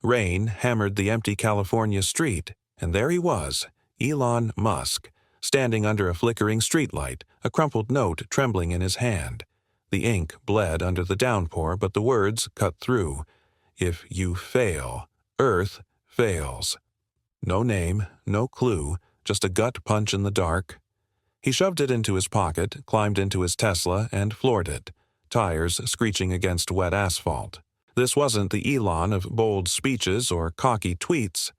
Rain hammered the empty California street, and there he was, Elon Musk, standing under a flickering streetlight, a crumpled note trembling in his hand. The ink bled under the downpour, but the words cut through. If you fail, Earth fails. No name, no clue, just a gut punch in the dark. He shoved it into his pocket, climbed into his Tesla, and floored it, tires screeching against wet asphalt. This wasn't the Elon of bold speeches or cocky tweets.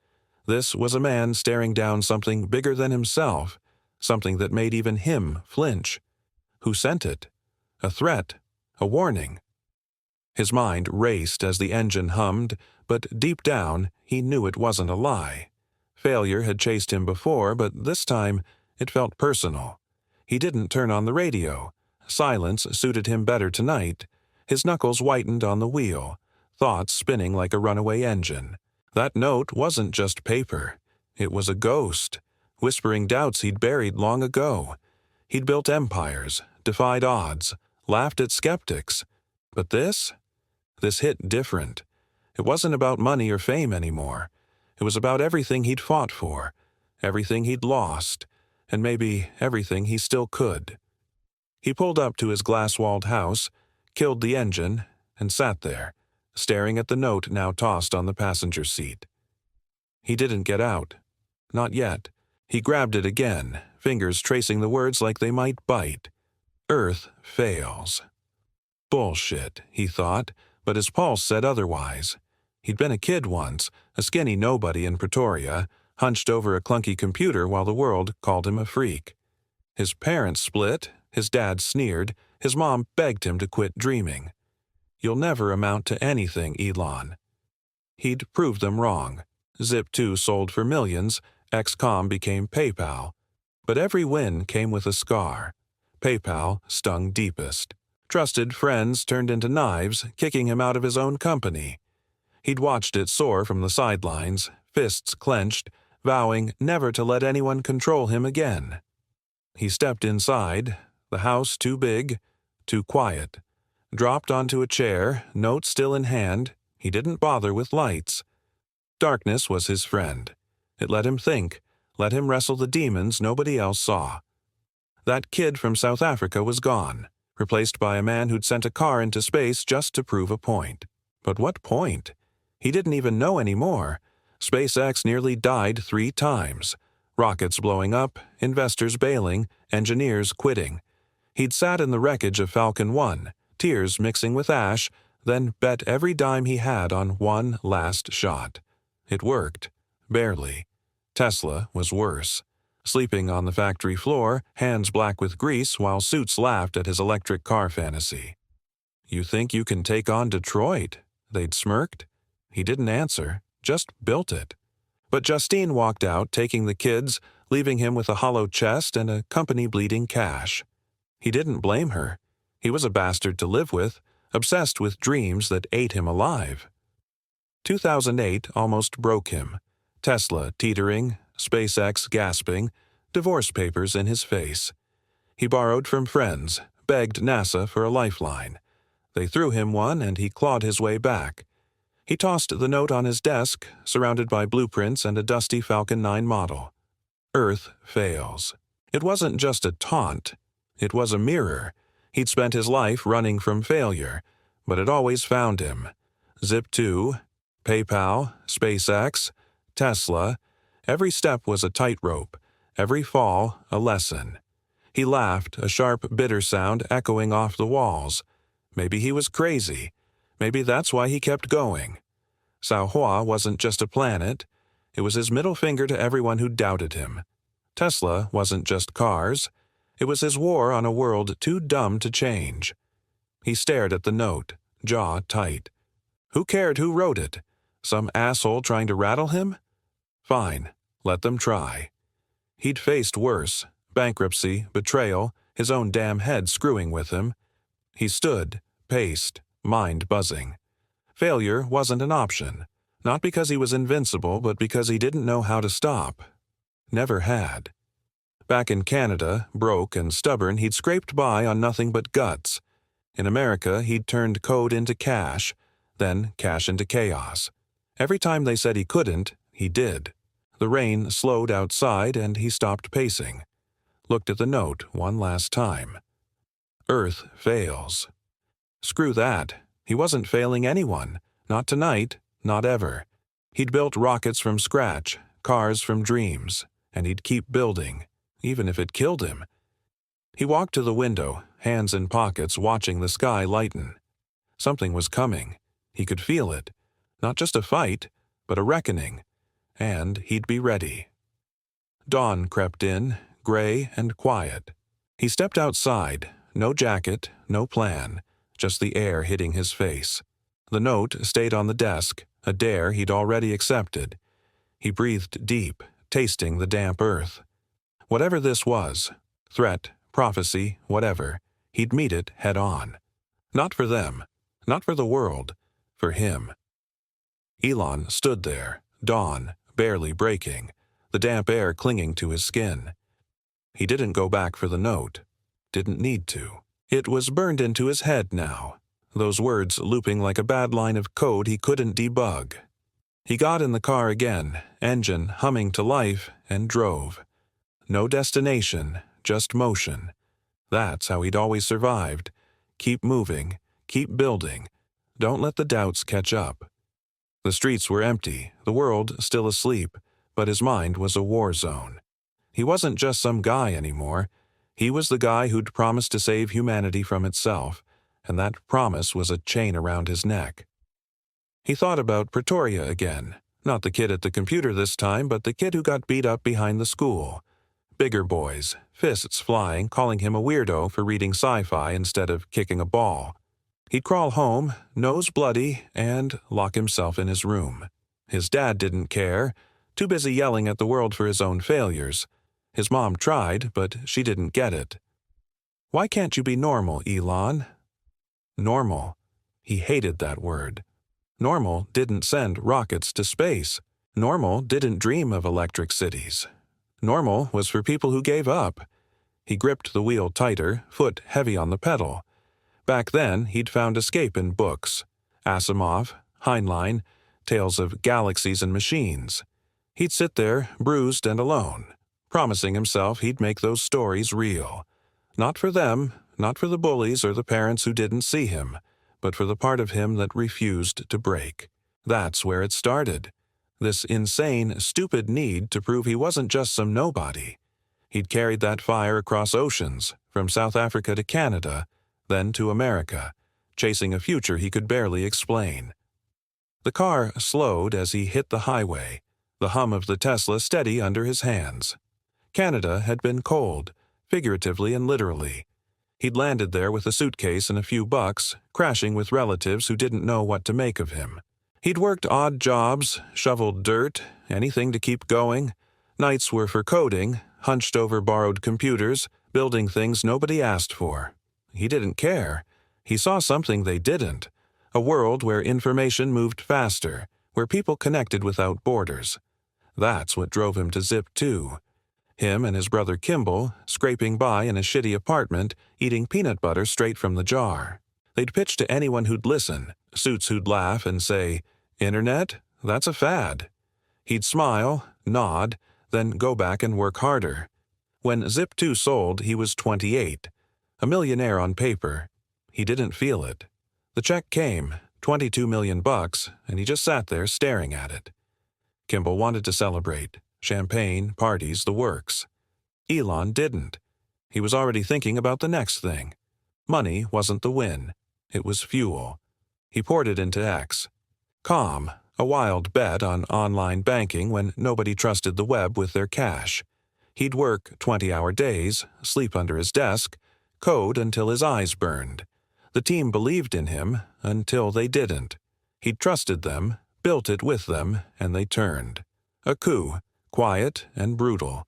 This was a man staring down something bigger than himself, something that made even him flinch. Who sent it? A threat? A warning? His mind raced as the engine hummed, but deep down he knew it wasn't a lie. Failure had chased him before, but this time it felt personal. He didn't turn on the radio. Silence suited him better tonight. His knuckles whitened on the wheel, thoughts spinning like a runaway engine. That note wasn't just paper. It was a ghost, whispering doubts he'd buried long ago. He'd built empires, defied odds, laughed at skeptics. But this hit different. It wasn't about money or fame anymore. It was about everything he'd fought for, everything he'd lost, and maybe everything he still could. He pulled up to his glass-walled house, killed the engine, and sat there, staring at the note now tossed on the passenger seat. He didn't get out. Not yet. He grabbed it again, fingers tracing the words like they might bite. Earth fails. Bullshit, he thought, but his pulse said otherwise. He'd been a kid once, a skinny nobody in Pretoria, hunched over a clunky computer while the world called him a freak. His parents split, his dad sneered, his mom begged him to quit dreaming. You'll never amount to anything, Elon. He'd proved them wrong. Zip2 sold for millions, XCOM became PayPal. But every win came with a scar. PayPal stung deepest. Trusted friends turned into knives, kicking him out of his own company. He'd watched it soar from the sidelines, fists clenched, vowing never to let anyone control him again. He stepped inside, the house too big, too quiet. Dropped onto a chair, note still in hand. He didn't bother with lights. Darkness was his friend. It let him think, let him wrestle the demons nobody else saw. That kid from South Africa was gone, replaced by a man who'd sent a car into space just to prove a point. But what point? He didn't even know anymore. SpaceX nearly died 3 times. Rockets blowing up, investors bailing, engineers quitting. He'd sat in the wreckage of Falcon 1, tears mixing with ash, then bet every dime he had on one last shot. It worked. Barely. Tesla was worse. Sleeping on the factory floor, hands black with grease while suits laughed at his electric car fantasy. You think you can take on Detroit? They'd smirked. He didn't answer, just built it. But Justine walked out, taking the kids, leaving him with a hollow chest and a company bleeding cash. He didn't blame her. He was a bastard to live with, obsessed with dreams that ate him alive. 2008 almost broke him. Tesla teetering, SpaceX gasping, divorce papers in his face. He borrowed from friends, begged NASA for a lifeline. They threw him one and he clawed his way back. He tossed the note on his desk, surrounded by blueprints and a dusty Falcon 9 model. Earth fails. It wasn't just a taunt. It was a mirror. He'd spent his life running from failure, but it always found him. Zip2, PayPal, SpaceX, Tesla. Every step was a tightrope, every fall a lesson. He laughed, a sharp, bitter sound echoing off the walls. Maybe he was crazy. Maybe that's why he kept going. Sao Hua wasn't just a planet. It was his middle finger to everyone who doubted him. Tesla wasn't just cars. It was his war on a world too dumb to change. He stared at the note, jaw tight. Who cared who wrote it? Some asshole trying to rattle him? Fine, let them try. He'd faced worse, bankruptcy, betrayal, his own damn head screwing with him. He stood, paced, mind buzzing. Failure wasn't an option, not because he was invincible, but because he didn't know how to stop. Never had. Back in Canada, broke and stubborn, he'd scraped by on nothing but guts. In America, he'd turned code into cash, then cash into chaos. Every time they said he couldn't, he did. The rain slowed outside and he stopped pacing. Looked at the note one last time. Earth fails. Screw that. He wasn't failing anyone. Not tonight, not ever. He'd built rockets from scratch, cars from dreams, and he'd keep building, even if it killed him. He walked to the window, hands in pockets, watching the sky lighten. Something was coming. He could feel it. Not just a fight, but a reckoning. And he'd be ready. Dawn crept in, gray and quiet. He stepped outside, no jacket, no plan, just the air hitting his face. The note stayed on the desk, a dare he'd already accepted. He breathed deep, tasting the damp earth. Whatever this was, threat, prophecy, whatever, he'd meet it head on. Not for them, not for the world, for him. Elon stood there, dawn barely breaking, the damp air clinging to his skin. He didn't go back for the note. Didn't need to. It was burned into his head now, those words looping like a bad line of code he couldn't debug. He got in the car again, engine humming to life, and drove. No destination, just motion. That's how he'd always survived. Keep moving, keep building. Don't let the doubts catch up. The streets were empty, the world still asleep, but his mind was a war zone. He wasn't just some guy anymore. He was the guy who'd promised to save humanity from itself, and that promise was a chain around his neck. He thought about Pretoria again. Not the kid at the computer this time, but the kid who got beat up behind the school. Bigger boys, fists flying, calling him a weirdo for reading sci-fi instead of kicking a ball. He'd crawl home, nose bloody, and lock himself in his room. His dad didn't care, too busy yelling at the world for his own failures. His mom tried, but she didn't get it. Why can't you be normal, Elon? Normal. He hated that word. Normal didn't send rockets to space. Normal didn't dream of electric cities. Normal was for people who gave up. He gripped the wheel tighter, foot heavy on the pedal. Back then, he'd found escape in books. Asimov, Heinlein, tales of galaxies and machines. He'd sit there, bruised and alone, promising himself he'd make those stories real. Not for them, not for the bullies or the parents who didn't see him, but for the part of him that refused to break. That's where it started. This insane, stupid need to prove he wasn't just some nobody. He'd carried that fire across oceans, from South Africa to Canada, then to America, chasing a future he could barely explain. The car slowed as he hit the highway, the hum of the Tesla steady under his hands. Canada had been cold, figuratively and literally. He'd landed there with a suitcase and a few bucks, crashing with relatives who didn't know what to make of him. He'd worked odd jobs, shoveled dirt, anything to keep going. Nights were for coding, hunched over borrowed computers, building things nobody asked for. He didn't care. He saw something they didn't. A world where information moved faster, where people connected without borders. That's what drove him to Zip 2. Him and his brother Kimball, scraping by in a shitty apartment, eating peanut butter straight from the jar. They'd pitch to anyone who'd listen, suits who'd laugh and say, "Internet? That's a fad." He'd smile, nod, then go back and work harder. When Zip 2 sold, he was 28. A millionaire on paper. He didn't feel it. The check came, $22 million, and he just sat there staring at it. Kimball wanted to celebrate. Champagne, parties, the works. Elon didn't. He was already thinking about the next thing. Money wasn't the win. It was fuel. He poured it into X. Calm, a wild bet on online banking when nobody trusted the web with their cash. He'd work 20-hour days, sleep under his desk, code until his eyes burned. The team believed in him until they didn't. He'd trusted them, built it with them, and they turned. A coup, quiet and brutal.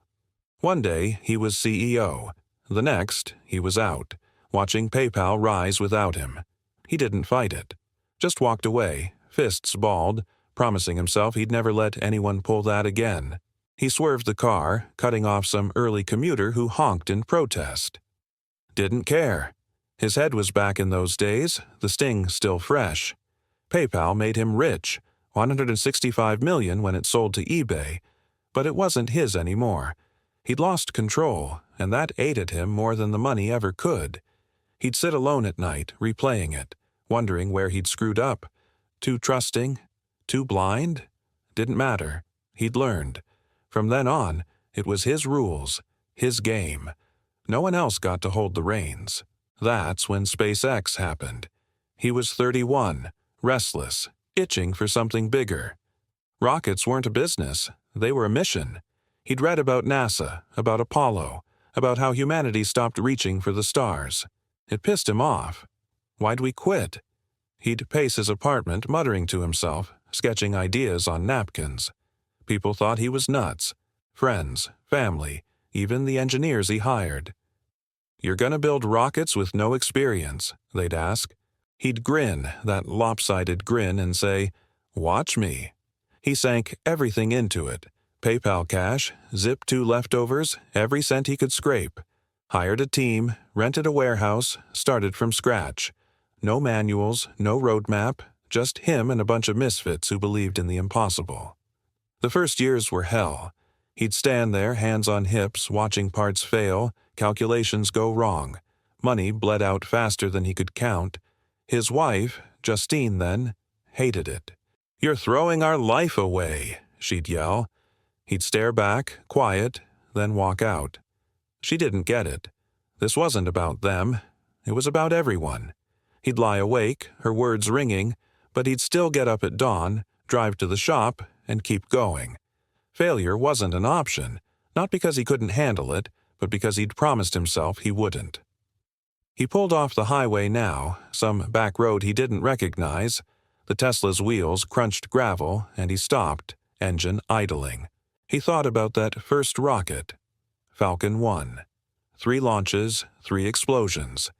One day he was CEO. The next he was out, watching PayPal rise without him. He didn't fight it. Just walked away, fists balled, promising himself he'd never let anyone pull that again. He swerved the car, cutting off some early commuter who honked in protest. Didn't care. His head was back in those days, the sting still fresh. PayPal made him rich. $165 million when it sold to eBay, but it wasn't his anymore. He'd lost control, and that ate at him more than the money ever could. He'd sit alone at night, replaying it, wondering where he'd screwed up. Too trusting? Too blind? Didn't matter. He'd learned. From then on, it was his rules, his game. No one else got to hold the reins. That's when SpaceX happened. He was 31, restless, itching for something bigger. Rockets weren't a business. They were a mission. He'd read about NASA, about Apollo, about how humanity stopped reaching for the stars. It pissed him off. Why'd we quit? He'd pace his apartment, muttering to himself, sketching ideas on napkins. People thought he was nuts. Friends, family, even the engineers he hired. "You're gonna build rockets with no experience," they'd ask. He'd grin, that lopsided grin, and say, "Watch me." He sank everything into it. PayPal cash, Zip2 leftovers, every cent he could scrape. Hired a team, rented a warehouse, started from scratch. No manuals, no roadmap, just him and a bunch of misfits who believed in the impossible. The first years were hell. He'd stand there, hands on hips, watching parts fail, calculations go wrong. Money bled out faster than he could count. His wife, Justine then, hated it. "You're throwing our life away," she'd yell. He'd stare back, quiet, then walk out. She didn't get it. This wasn't about them. It was about everyone. He'd lie awake, her words ringing, but he'd still get up at dawn, drive to the shop, and keep going. Failure wasn't an option, not because he couldn't handle it, but because he'd promised himself he wouldn't. He pulled off the highway now, some back road he didn't recognize. The Tesla's wheels crunched gravel, and he stopped, engine idling. He thought about that first rocket. Falcon 1. 3 launches, 3 explosions.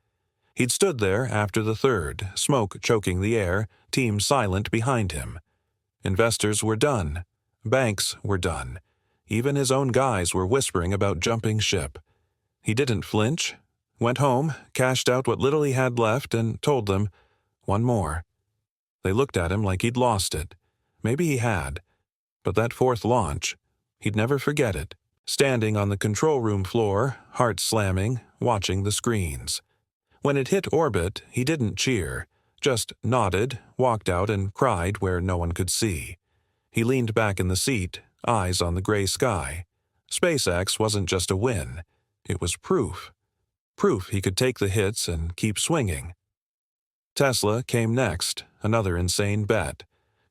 He'd stood there after the third, smoke choking the air, team silent behind him. Investors were done. Banks were done. Even his own guys were whispering about jumping ship. He didn't flinch. Went home, cashed out what little he had left, and told them, "One more." They looked at him like he'd lost it. Maybe he had. But that fourth launch, he'd never forget it. Standing on the control room floor, heart slamming, watching the screens. When it hit orbit, he didn't cheer, just nodded, walked out, and cried where no one could see. He leaned back in the seat, eyes on the gray sky. SpaceX wasn't just a win. It was proof. Proof he could take the hits and keep swinging. Tesla came next, another insane bet.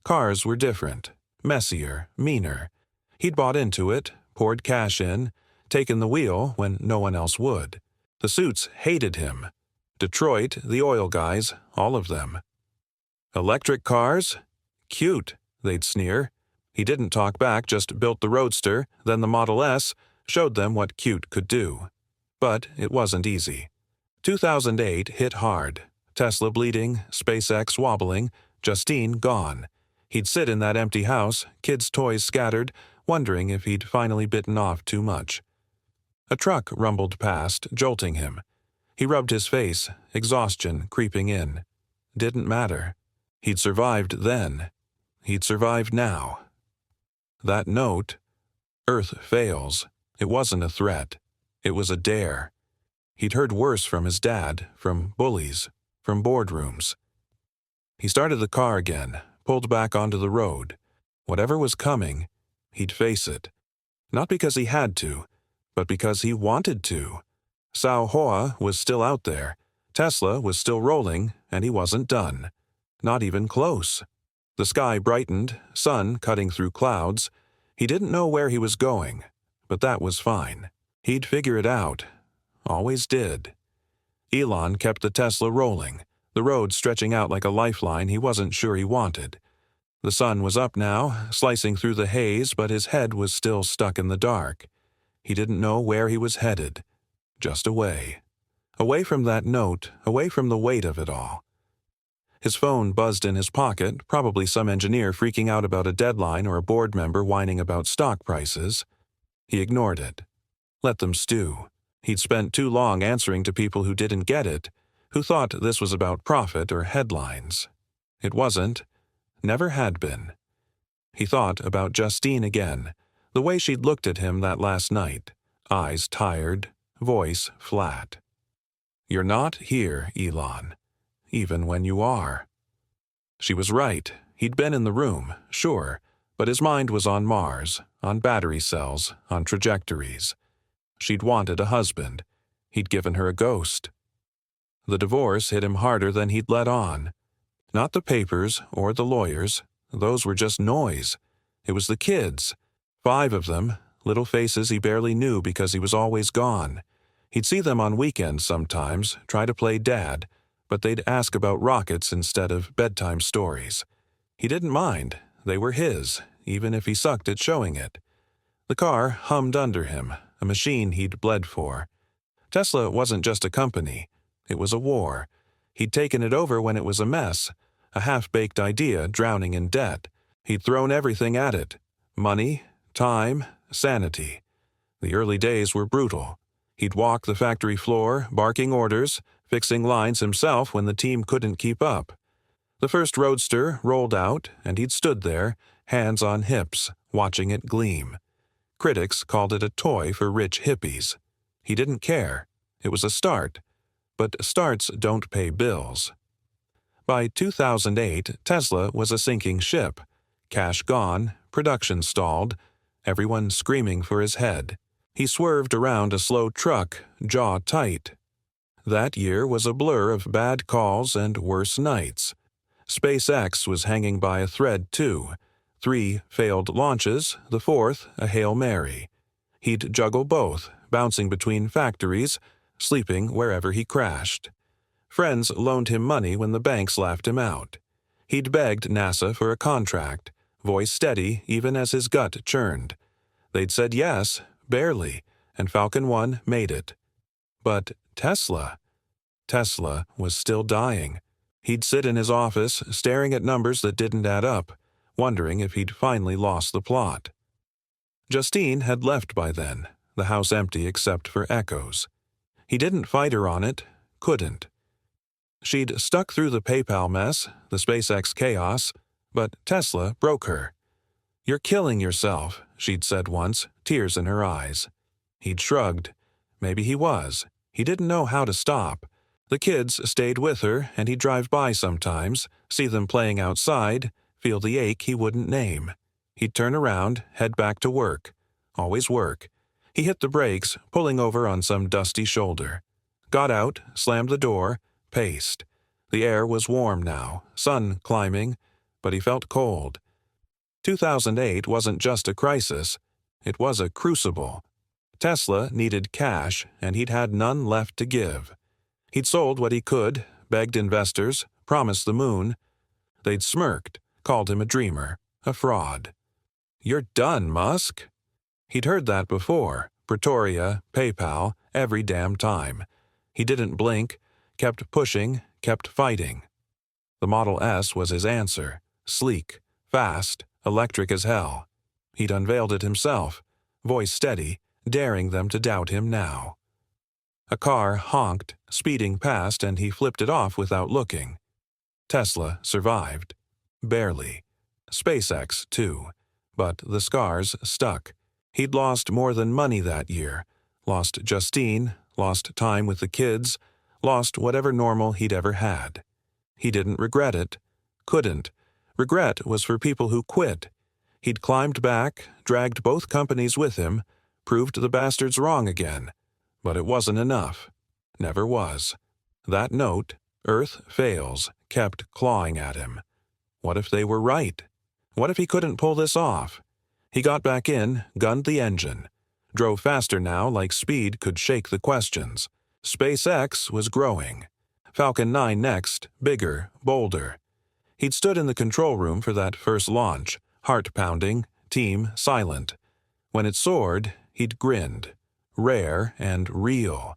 Cars were different, messier, meaner. He'd bought into it, poured cash in, taken the wheel when no one else would. The suits hated him. Detroit, the oil guys, all of them. "Electric cars? Cute," they'd sneer. He didn't talk back, just built the Roadster, then the Model S, showed them what cute could do. But it wasn't easy. 2008 hit hard. Tesla bleeding, SpaceX wobbling, Justine gone. He'd sit in that empty house, kids' toys scattered, wondering if he'd finally bitten off too much. A truck rumbled past, jolting him. He rubbed his face, exhaustion creeping in. Didn't matter. He'd survived then. He'd survived now. That note, "Earth fails," it wasn't a threat. It was a dare. He'd heard worse from his dad, from bullies, from boardrooms. He started the car again, pulled back onto the road. Whatever was coming, he'd face it. Not because he had to, but because he wanted to. Sao Hoa was still out there. Tesla was still rolling, and he wasn't done. Not even close. The sky brightened, sun cutting through clouds. He didn't know where he was going, but that was fine. He'd figure it out. Always did. Elon kept the Tesla rolling, the road stretching out like a lifeline he wasn't sure he wanted. The sun was up now, slicing through the haze, but his head was still stuck in the dark. He didn't know where he was headed. Just away. Away from that note, away from the weight of it all. His phone buzzed in his pocket, probably some engineer freaking out about a deadline or a board member whining about stock prices. He ignored it. Let them stew. He'd spent too long answering to people who didn't get it, who thought this was about profit or headlines. It wasn't. Never had been. He thought about Justine again, the way she'd looked at him that last night, eyes tired, voice flat. "You're not here, Elon, even when you are." She was right. He'd been in the room, sure, but his mind was on Mars, on battery cells, on trajectories. She'd wanted a husband. He'd given her a ghost. The divorce hit him harder than he'd let on. Not the papers or the lawyers. Those were just noise. It was the kids. 5 of them, little faces he barely knew because he was always gone. He'd see them on weekends sometimes, try to play dad, but they'd ask about rockets instead of bedtime stories. He didn't mind. They were his, even if he sucked at showing it. The car hummed under him, a machine he'd bled for. Tesla wasn't just a company. It was a war. He'd taken it over when it was a mess, a half-baked idea drowning in debt. He'd thrown everything at it. Money, time, sanity. The early days were brutal. He'd walk the factory floor, barking orders, fixing lines himself when the team couldn't keep up. The first Roadster rolled out, and he'd stood there, hands on hips, watching it gleam. Critics called it a toy for rich hippies. He didn't care. It was a start. But starts don't pay bills. By 2008, Tesla was a sinking ship. Cash gone, production stalled, everyone screaming for his head. He swerved around a slow truck, jaw tight. That year was a blur of bad calls and worse nights. SpaceX was hanging by a thread, too. 3 failed launches, the 4th a Hail Mary. He'd juggle both, bouncing between factories, sleeping wherever he crashed. Friends loaned him money when the banks laughed him out. He'd begged NASA for a contract, voice steady even as his gut churned. They'd said yes, barely, and Falcon 1 made it. But Tesla was still dying. He'd sit in his office, staring at numbers that didn't add up, wondering if he'd finally lost the plot. Justine had left by then, the house empty except for echoes. He didn't fight her on it, couldn't. She'd stuck through the PayPal mess, the SpaceX chaos, but Tesla broke her. "You're killing yourself," she'd said once, tears in her eyes. He'd shrugged. Maybe he was. He didn't know how to stop. The kids stayed with her, and he'd drive by sometimes, see them playing outside, feel the ache he wouldn't name. He'd turn around, head back to work. Always work. He hit the brakes, pulling over on some dusty shoulder. Got out, slammed the door, paced. The air was warm now, sun climbing, but he felt cold. 2008 wasn't just a crisis. It was a crucible. Tesla needed cash, and he'd had none left to give. He'd sold what he could, begged investors, promised the moon. They'd smirked, called him a dreamer, a fraud. "You're done, Musk." He'd heard that before, Pretoria, PayPal, every damn time. He didn't blink, kept pushing, kept fighting. The Model S was his answer, sleek, fast, electric as hell. He'd unveiled it himself, voice steady, daring them to doubt him now. A car honked, speeding past, and he flipped it off without looking. Tesla survived. Barely. SpaceX, too. But the scars stuck. He'd lost more than money that year. Lost Justine, lost time with the kids, lost whatever normal he'd ever had. He didn't regret it. Couldn't. Regret was for people who quit. He'd climbed back, dragged both companies with him, proved the bastards wrong again. But it wasn't enough. Never was. That note, Earth fails, kept clawing at him. What if they were right? What if he couldn't pull this off? He got back in, gunned the engine. Drove faster now, like speed could shake the questions. SpaceX was growing. Falcon 9 next, bigger, bolder. He'd stood in the control room for that first launch, heart pounding, team silent. When it soared, he'd grinned. Rare and real.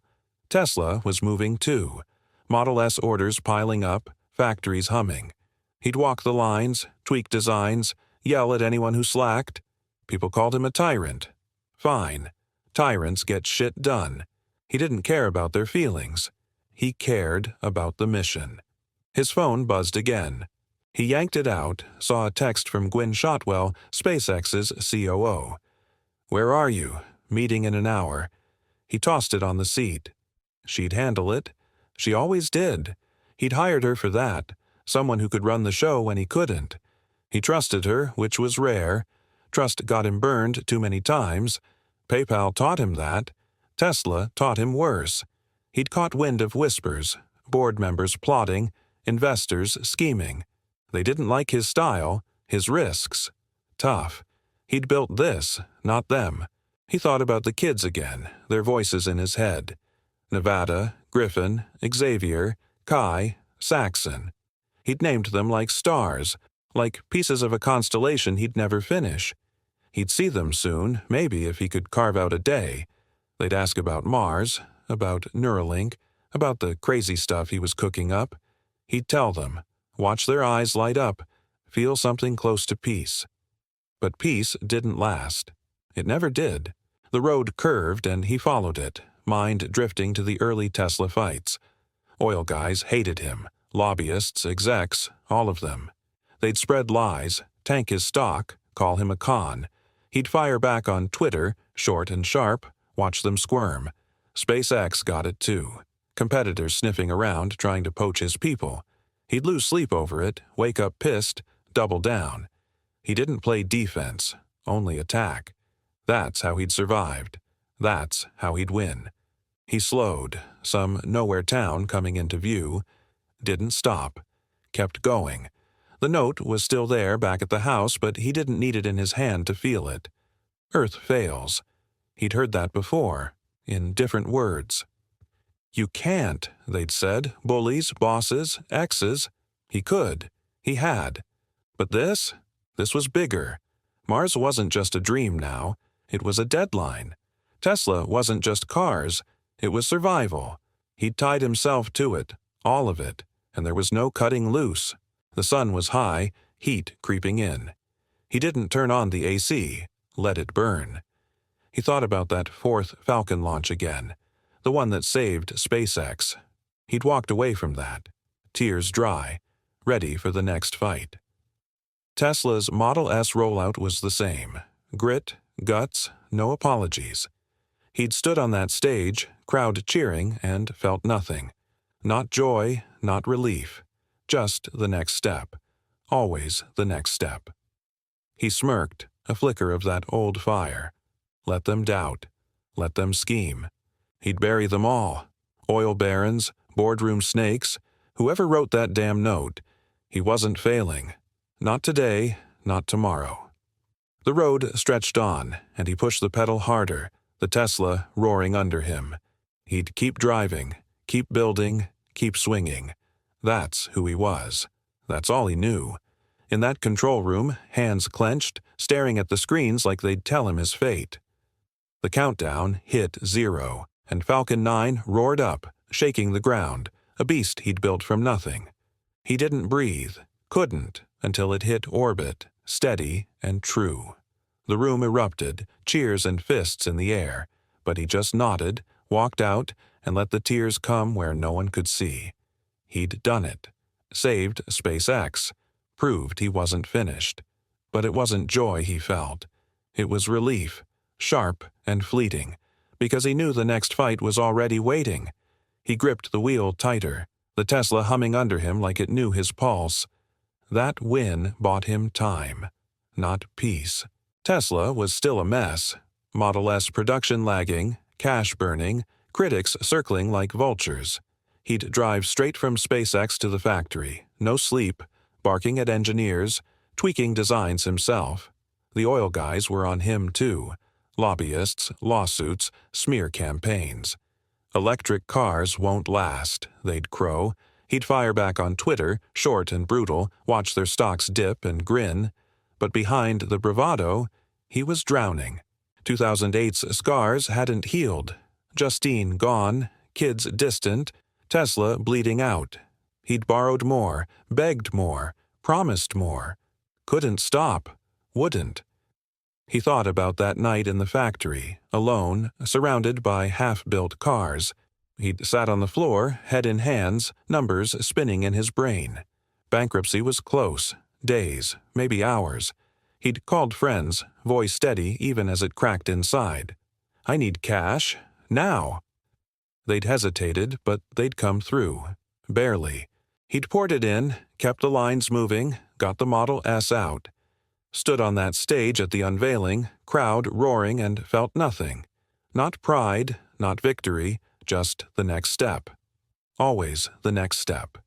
Tesla was moving too. Model S orders piling up, factories humming. He'd walk the lines, tweak designs, yell at anyone who slacked. People called him a tyrant. Fine. Tyrants get shit done. He didn't care about their feelings. He cared about the mission. His phone buzzed again. He yanked it out, saw a text from Gwynne Shotwell, SpaceX's COO. "Where are you? Meeting in an hour." He tossed it on the seat. She'd handle it. She always did. He'd hired her for that, someone who could run the show when he couldn't. He trusted her, which was rare. Trust got him burned too many times. PayPal taught him that. Tesla taught him worse. He'd caught wind of whispers, board members plotting, investors scheming. They didn't like his style, his risks. Tough. He'd built this, not them. He thought about the kids again, their voices in his head. Nevada, Griffin, Xavier, Kai, Saxon. He'd named them like stars, like pieces of a constellation he'd never finish. He'd see them soon, maybe if he could carve out a day. They'd ask about Mars, about Neuralink, about the crazy stuff he was cooking up. He'd tell them, watch their eyes light up, feel something close to peace. But peace didn't last. It never did. The road curved and he followed it, mind drifting to the early Tesla fights. Oil guys hated him, lobbyists, execs, all of them. They'd spread lies, tank his stock, call him a con. He'd fire back on Twitter, short and sharp, watch them squirm. SpaceX got it too. Competitors sniffing around trying to poach his people. He'd lose sleep over it, wake up pissed, double down. He didn't play defense, only attack. That's how he'd survived. That's how he'd win. He slowed, some nowhere town coming into view. Didn't stop. Kept going. The note was still there back at the house, but he didn't need it in his hand to feel it. Earth fails. He'd heard that before, in different words. You can't, they'd said, bullies, bosses, exes. He could. He had. But this was bigger. Mars wasn't just a dream now. It was a deadline. Tesla wasn't just cars. It was survival. He'd tied himself to it, all of it, and there was no cutting loose. The sun was high, heat creeping in. He didn't turn on the AC, let it burn. He thought about that fourth Falcon launch again, the one that saved SpaceX. He'd walked away from that, tears dry, ready for the next fight. Tesla's Model S rollout was the same. Grit, guts, no apologies. He'd stood on that stage, crowd cheering, and felt nothing. Not joy, not relief. Just the next step. Always the next step. He smirked, a flicker of that old fire. Let them doubt. Let them scheme. He'd bury them all. Oil barons, boardroom snakes, whoever wrote that damn note. He wasn't failing. Not today, not tomorrow. The road stretched on, and he pushed the pedal harder, the Tesla roaring under him. He'd keep driving, keep building, keep swinging. That's who he was. That's all he knew. In that control room, hands clenched, staring at the screens like they'd tell him his fate. The countdown hit 0, and Falcon 9 roared up, shaking the ground, a beast he'd built from nothing. He didn't breathe, couldn't, until it hit orbit, steady and true. The room erupted, cheers and fists in the air, but he just nodded, walked out, and let the tears come where no one could see. He'd done it. Saved SpaceX. Proved he wasn't finished. But it wasn't joy he felt. It was relief, sharp and fleeting, because he knew the next fight was already waiting. He gripped the wheel tighter, the Tesla humming under him like it knew his pulse. That win bought him time, not peace. Tesla was still a mess. Model S production lagging, cash burning, critics circling like vultures. He'd drive straight from SpaceX to the factory, no sleep, barking at engineers, tweaking designs himself. The oil guys were on him too. Lobbyists, lawsuits, smear campaigns. Electric cars won't last, they'd crow. He'd fire back on Twitter, short and brutal, watch their stocks dip and grin. But behind the bravado, he was drowning. 2008's scars hadn't healed. Justine gone, kids distant, Tesla bleeding out. He'd borrowed more, begged more, promised more. Couldn't stop, wouldn't. He thought about that night in the factory, alone, surrounded by half-built cars. He'd sat on the floor, head in hands, numbers spinning in his brain. Bankruptcy was close. Days, maybe hours. He'd called friends, voice steady even as it cracked inside. "I need cash. Now." They'd hesitated, but they'd come through. Barely. He'd poured it in, kept the lines moving, got the Model S out. Stood on that stage at the unveiling, crowd roaring, and felt nothing. Not pride, not victory, just the next step. Always the next step.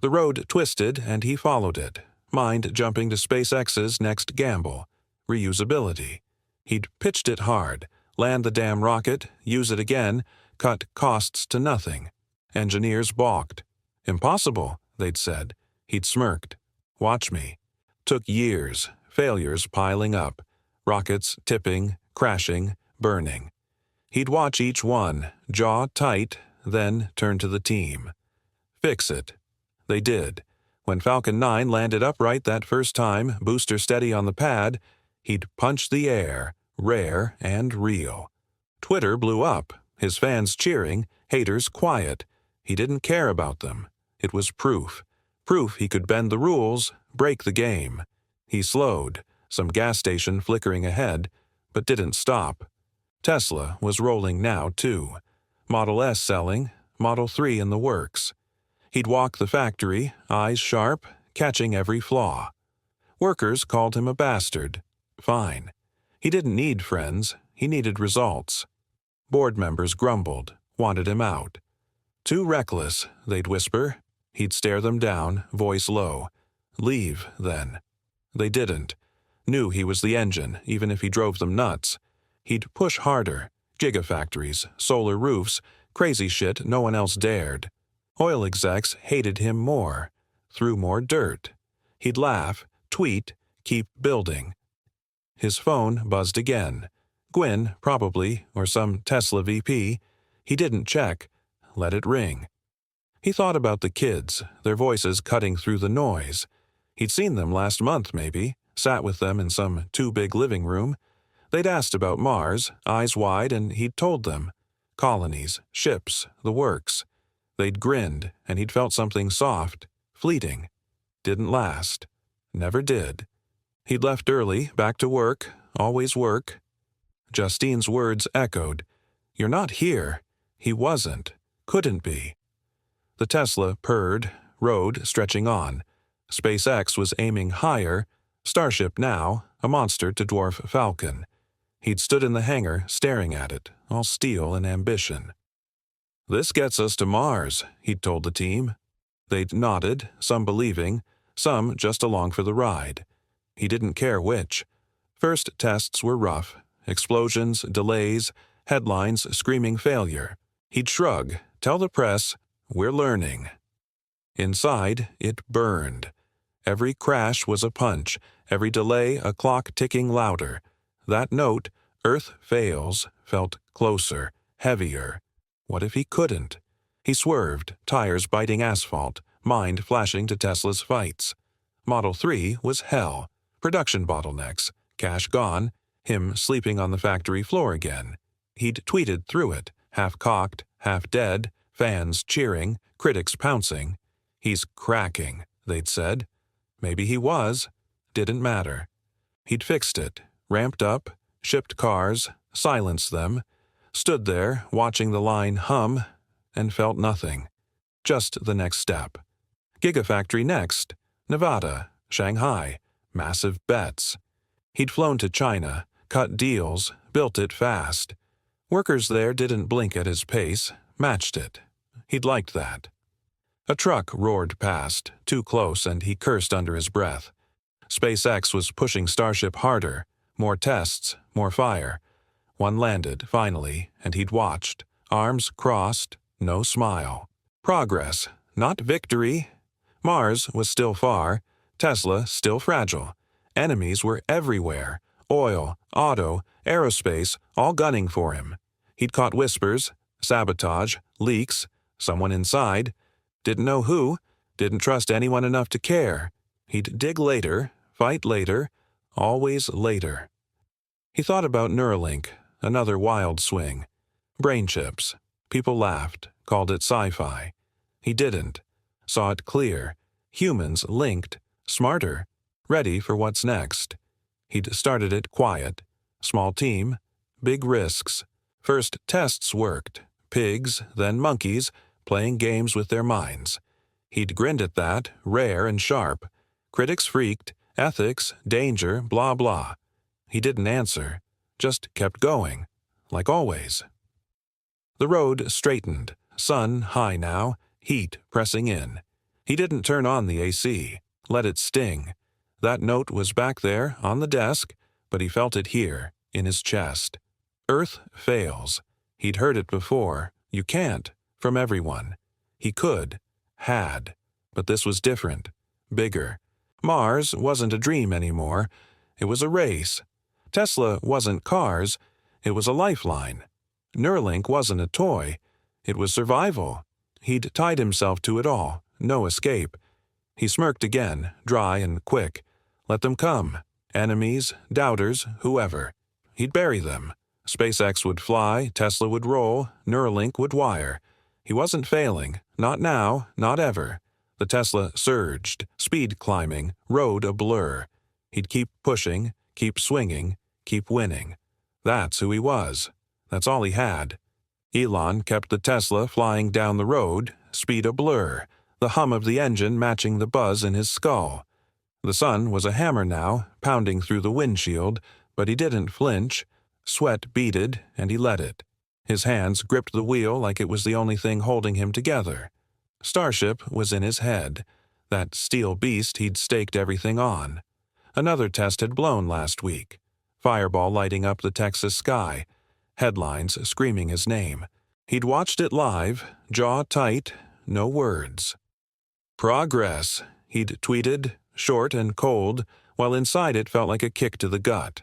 The road twisted, and he followed it, mind jumping to SpaceX's next gamble, reusability. He'd pitched it hard, land the damn rocket, use it again, cut costs to nothing. Engineers balked. "Impossible," they'd said. He'd smirked. "Watch me." Took years, failures piling up, rockets tipping, crashing, burning. He'd watch each one, jaw tight, then turn to the team. Fix it. They did. When Falcon 9 landed upright that first time, booster steady on the pad, he'd punch the air, rare and real. Twitter blew up, his fans cheering, haters quiet. He didn't care about them. It was proof. Proof he could bend the rules, break the game. He slowed, some gas station flickering ahead, but didn't stop. Tesla was rolling now, too. Model S selling, Model 3 in the works. He'd walk the factory, eyes sharp, catching every flaw. Workers called him a bastard. Fine. He didn't need friends. He needed results. Board members grumbled, wanted him out. "Too reckless," they'd whisper. He'd stare them down, voice low. "Leave, then." They didn't. Knew he was the engine, even if he drove them nuts. He'd push harder. Gigafactories, solar roofs, crazy shit no one else dared. Oil execs hated him more. Threw more dirt. He'd laugh, tweet, keep building. His phone buzzed again. Gwyn, probably, or some Tesla VP. He didn't check. Let it ring. He thought about the kids, their voices cutting through the noise. He'd seen them last month, maybe, sat with them in some too-big living room. They'd asked about Mars, eyes wide, and he'd told them. Colonies, ships, the works. They'd grinned, and he'd felt something soft, fleeting. Didn't last. Never did. He'd left early, back to work, always work. Justine's words echoed. "You're not here." He wasn't. Couldn't be. The Tesla purred, road stretching on. SpaceX was aiming higher. Starship now, a monster to dwarf Falcon. He'd stood in the hangar, staring at it, all steel and ambition. "This gets us to Mars," he'd told the team. They'd nodded, some believing, some just along for the ride. He didn't care which. First tests were rough. Explosions, delays, headlines screaming failure. He'd shrug, tell the press, "We're learning." Inside, it burned. Every crash was a punch, every delay a clock ticking louder. That note, "Earth fails," felt closer, heavier. What if he couldn't? He swerved, tires biting asphalt, mind flashing to Tesla's fights. Model 3 was hell. Production bottlenecks, cash gone, him sleeping on the factory floor again. He'd tweeted through it, half-cocked, half-dead, fans cheering, critics pouncing. "He's cracking," they'd said. Maybe he was. Didn't matter. He'd fixed it, ramped up, shipped cars, silenced them, stood there watching the line hum, and felt nothing. Just the next step. Gigafactory next. Nevada, Shanghai, massive bets. He'd flown to China, cut deals, built it fast. Workers there didn't blink at his pace, matched it. He'd liked that. A truck roared past, too close, and he cursed under his breath. SpaceX was pushing Starship harder. More tests, more fire. One landed, finally, and he'd watched. Arms crossed, no smile. Progress, not victory. Mars was still far. Tesla still fragile. Enemies were everywhere. Oil, auto, aerospace, all gunning for him. He'd caught whispers, sabotage, leaks, someone inside. Didn't know who, didn't trust anyone enough to care. He'd dig later, fight later, always later. He thought about Neuralink, another wild swing. Brain chips. People laughed, called it sci-fi. He didn't. Saw it clear. Humans linked, smarter, ready for what's next. He'd started it quiet. Small team, big risks. First tests worked. Pigs, then monkeys, playing games with their minds. He'd grinned at that, rare and sharp. Critics freaked, ethics, danger, blah blah. He didn't answer, just kept going, like always. The road straightened, sun high now, heat pressing in. He didn't turn on the AC, let it sting. That note was back there, on the desk, but he felt it here, in his chest. Earth fails. He'd heard it before. You can't, from everyone. He could, had, but this was different, bigger. Mars wasn't a dream anymore. It was a race. Tesla wasn't cars. It was a lifeline. Neuralink wasn't a toy. It was survival. He'd tied himself to it all. No escape. He smirked again, dry and quick. Let them come. Enemies, doubters, whoever. He'd bury them. SpaceX would fly, Tesla would roll, Neuralink would wire. He wasn't failing. Not now, not ever. The Tesla surged, speed climbing, road a blur. He'd keep pushing, keep swinging, keep winning. That's who he was. That's all he had. Elon kept the Tesla flying down the road, speed a blur, the hum of the engine matching the buzz in his skull. The sun was a hammer now, pounding through the windshield, but he didn't flinch. Sweat beaded, and he let it. His hands gripped the wheel like it was the only thing holding him together. Starship was in his head, that steel beast he'd staked everything on. Another test had blown last week. Fireball lighting up the Texas sky. Headlines screaming his name. He'd watched it live, jaw tight, no words. Progress, he'd tweeted, short and cold, while inside it felt like a kick to the gut.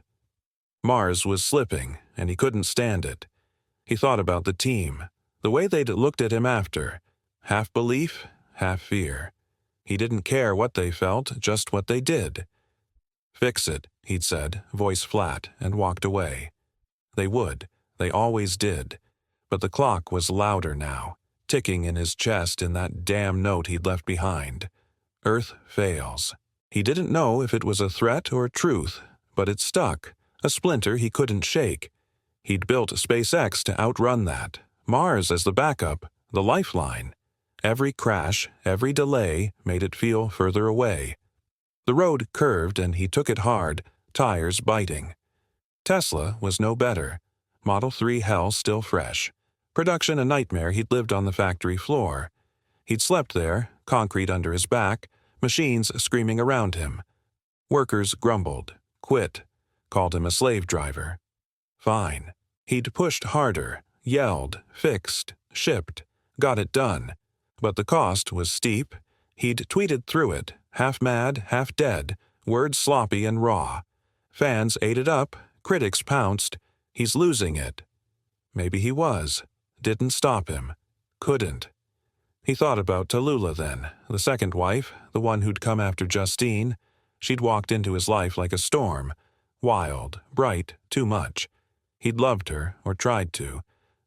Mars was slipping, and he couldn't stand it. He thought about the team, the way they'd looked at him after. Half belief, half fear. He didn't care what they felt, just what they did. Fix it, he'd said, voice flat, and walked away. They would. They always did. But the clock was louder now, ticking in his chest in that damn note he'd left behind. Earth fails. He didn't know if it was a threat or truth, but it stuck, a splinter he couldn't shake. He'd built SpaceX to outrun that, Mars as the backup, the lifeline. Every crash, every delay made it feel further away. The road curved and he took it hard, tires biting. Tesla was no better. Model 3 hell still fresh. Production a nightmare he'd lived on the factory floor. He'd slept there, concrete under his back, machines screaming around him. Workers grumbled, quit, called him a slave driver. Fine. He'd pushed harder, yelled, fixed, shipped, got it done. But the cost was steep. He'd tweeted through it, half mad, half dead, words sloppy and raw. Fans ate it up, critics pounced. He's losing it. Maybe he was. Didn't stop him. Couldn't. He thought about Tallulah then, the second wife, the one who'd come after Justine. She'd walked into his life like a storm. Wild, bright, too much. He'd loved her, or tried to,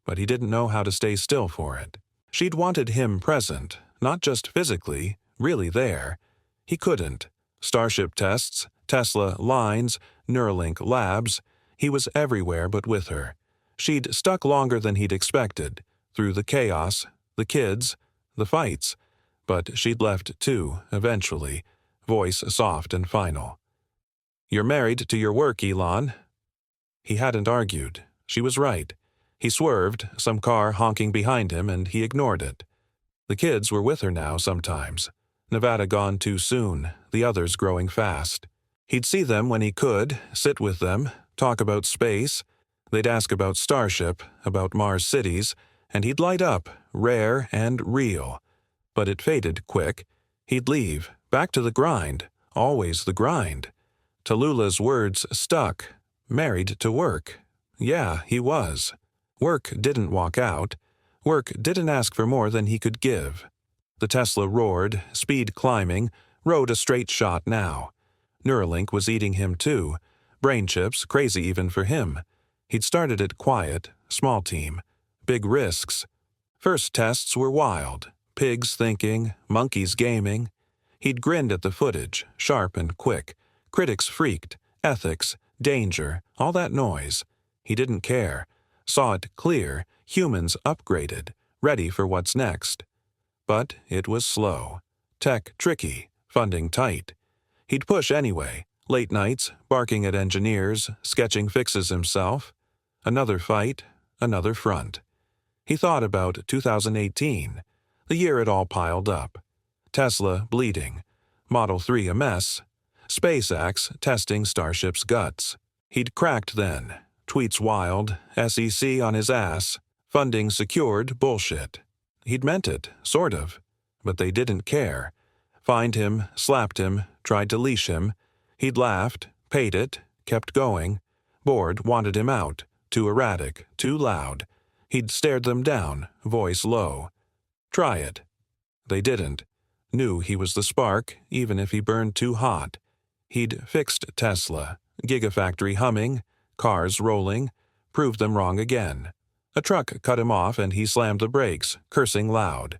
but he didn't know how to stay still for it. She'd wanted him present, not just physically, really there. He couldn't. Starship tests, Tesla lines, Neuralink labs. He was everywhere but with her. She'd stuck longer than he'd expected, through the chaos, the kids, the fights. But she'd left too, eventually, voice soft and final. "You're married to your work, Elon." He hadn't argued. She was right. He swerved, some car honking behind him, and he ignored it. The kids were with her now sometimes. Nevada gone too soon, the others growing fast. He'd see them when he could, sit with them, talk about space. They'd ask about Starship, about Mars cities, and he'd light up, rare and real. But it faded quick. He'd leave, back to the grind, always the grind. Tallulah's words stuck. Married to work. Yeah, he was. Work didn't walk out. Work didn't ask for more than he could give. The Tesla roared, speed climbing, rode a straight shot now. Neuralink was eating him too. Brain chips, crazy even for him. He'd started it quiet, small team. Big risks. First tests were wild. Pigs thinking, monkeys gaming. He'd grinned at the footage, sharp and quick. Critics freaked. Ethics, danger, all that noise. He didn't care. Saw it clear, humans upgraded, ready for what's next. But it was slow. Tech tricky, funding tight. He'd push anyway, late nights, barking at engineers, sketching fixes himself. Another fight, another front. He thought about 2018, the year it all piled up. Tesla bleeding, Model 3 a mess, SpaceX testing Starship's guts. He'd cracked then, tweets wild, SEC on his ass, funding secured bullshit. He'd meant it, sort of, but they didn't care. Fined him, slapped him, tried to leash him. He'd laughed, paid it, kept going. Board wanted him out, too erratic, too loud. He'd stared them down, voice low. Try it. They didn't. Knew he was the spark, even if he burned too hot. He'd fixed Tesla, Gigafactory humming, cars rolling, proved them wrong again. A truck cut him off and he slammed the brakes, cursing loud.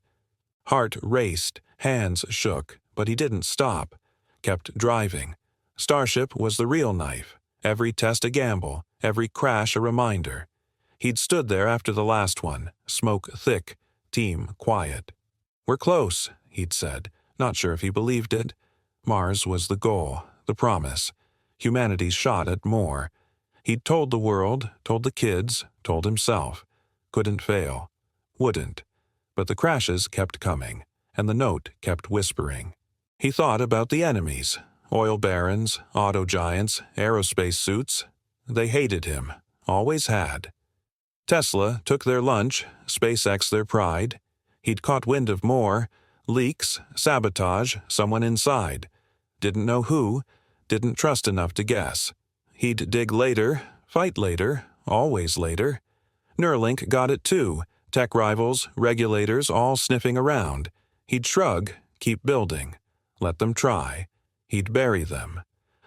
Heart raced, hands shook, but he didn't stop. Kept driving. Starship was the real knife. Every test a gamble, every crash a reminder. He'd stood there after the last one, smoke thick, team quiet. We're close, he'd said, not sure if he believed it. Mars was the goal, the promise. Humanity's shot at more. He'd told the world, told the kids, told himself. Couldn't fail. Wouldn't. But the crashes kept coming, and the note kept whispering. He thought about the enemies, oil barons, auto giants, aerospace suits. They hated him, always had. Tesla took their lunch, SpaceX their pride. He'd caught wind of more, leaks, sabotage, someone inside. Didn't know who, didn't trust enough to guess. He'd dig later, fight later, always later. Neuralink got it too, tech rivals, regulators all sniffing around. He'd shrug, keep building. Let them try. He'd bury them.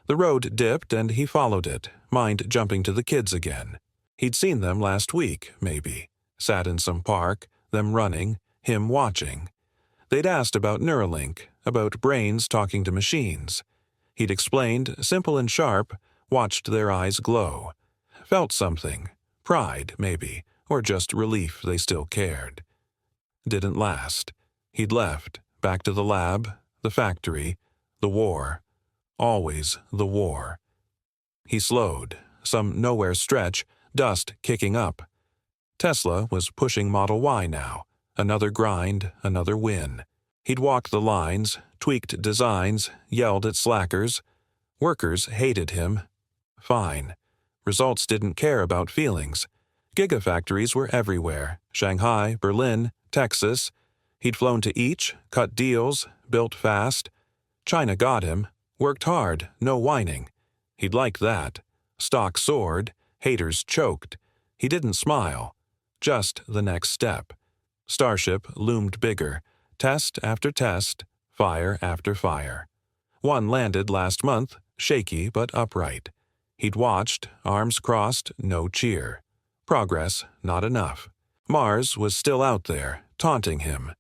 The road dipped and he followed it, mind jumping to the kids again. He'd seen them last week, maybe. Sat in some park, them running, him watching. They'd asked about Neuralink, about brains talking to machines. He'd explained, simple and sharp, watched their eyes glow. Felt something. Pride, maybe, or just relief they still cared. Didn't last. He'd left, back to the lab, the factory, the war. Always the war. He slowed, some nowhere stretch, dust kicking up. Tesla was pushing Model Y now. Another grind, another win. He'd walked the lines, tweaked designs, yelled at slackers. Workers hated him. Fine. Results didn't care about feelings. Gigafactories were everywhere. Shanghai, Berlin, Texas. He'd flown to each, cut deals, built fast. China got him. Worked hard, no whining. He'd liked that. Stock soared. Haters choked. He didn't smile. Just the next step. Starship loomed bigger. Test after test. Fire after fire. One landed last month, shaky but upright. He'd watched, arms crossed, no cheer. Progress, not enough. Mars was still out there, taunting him.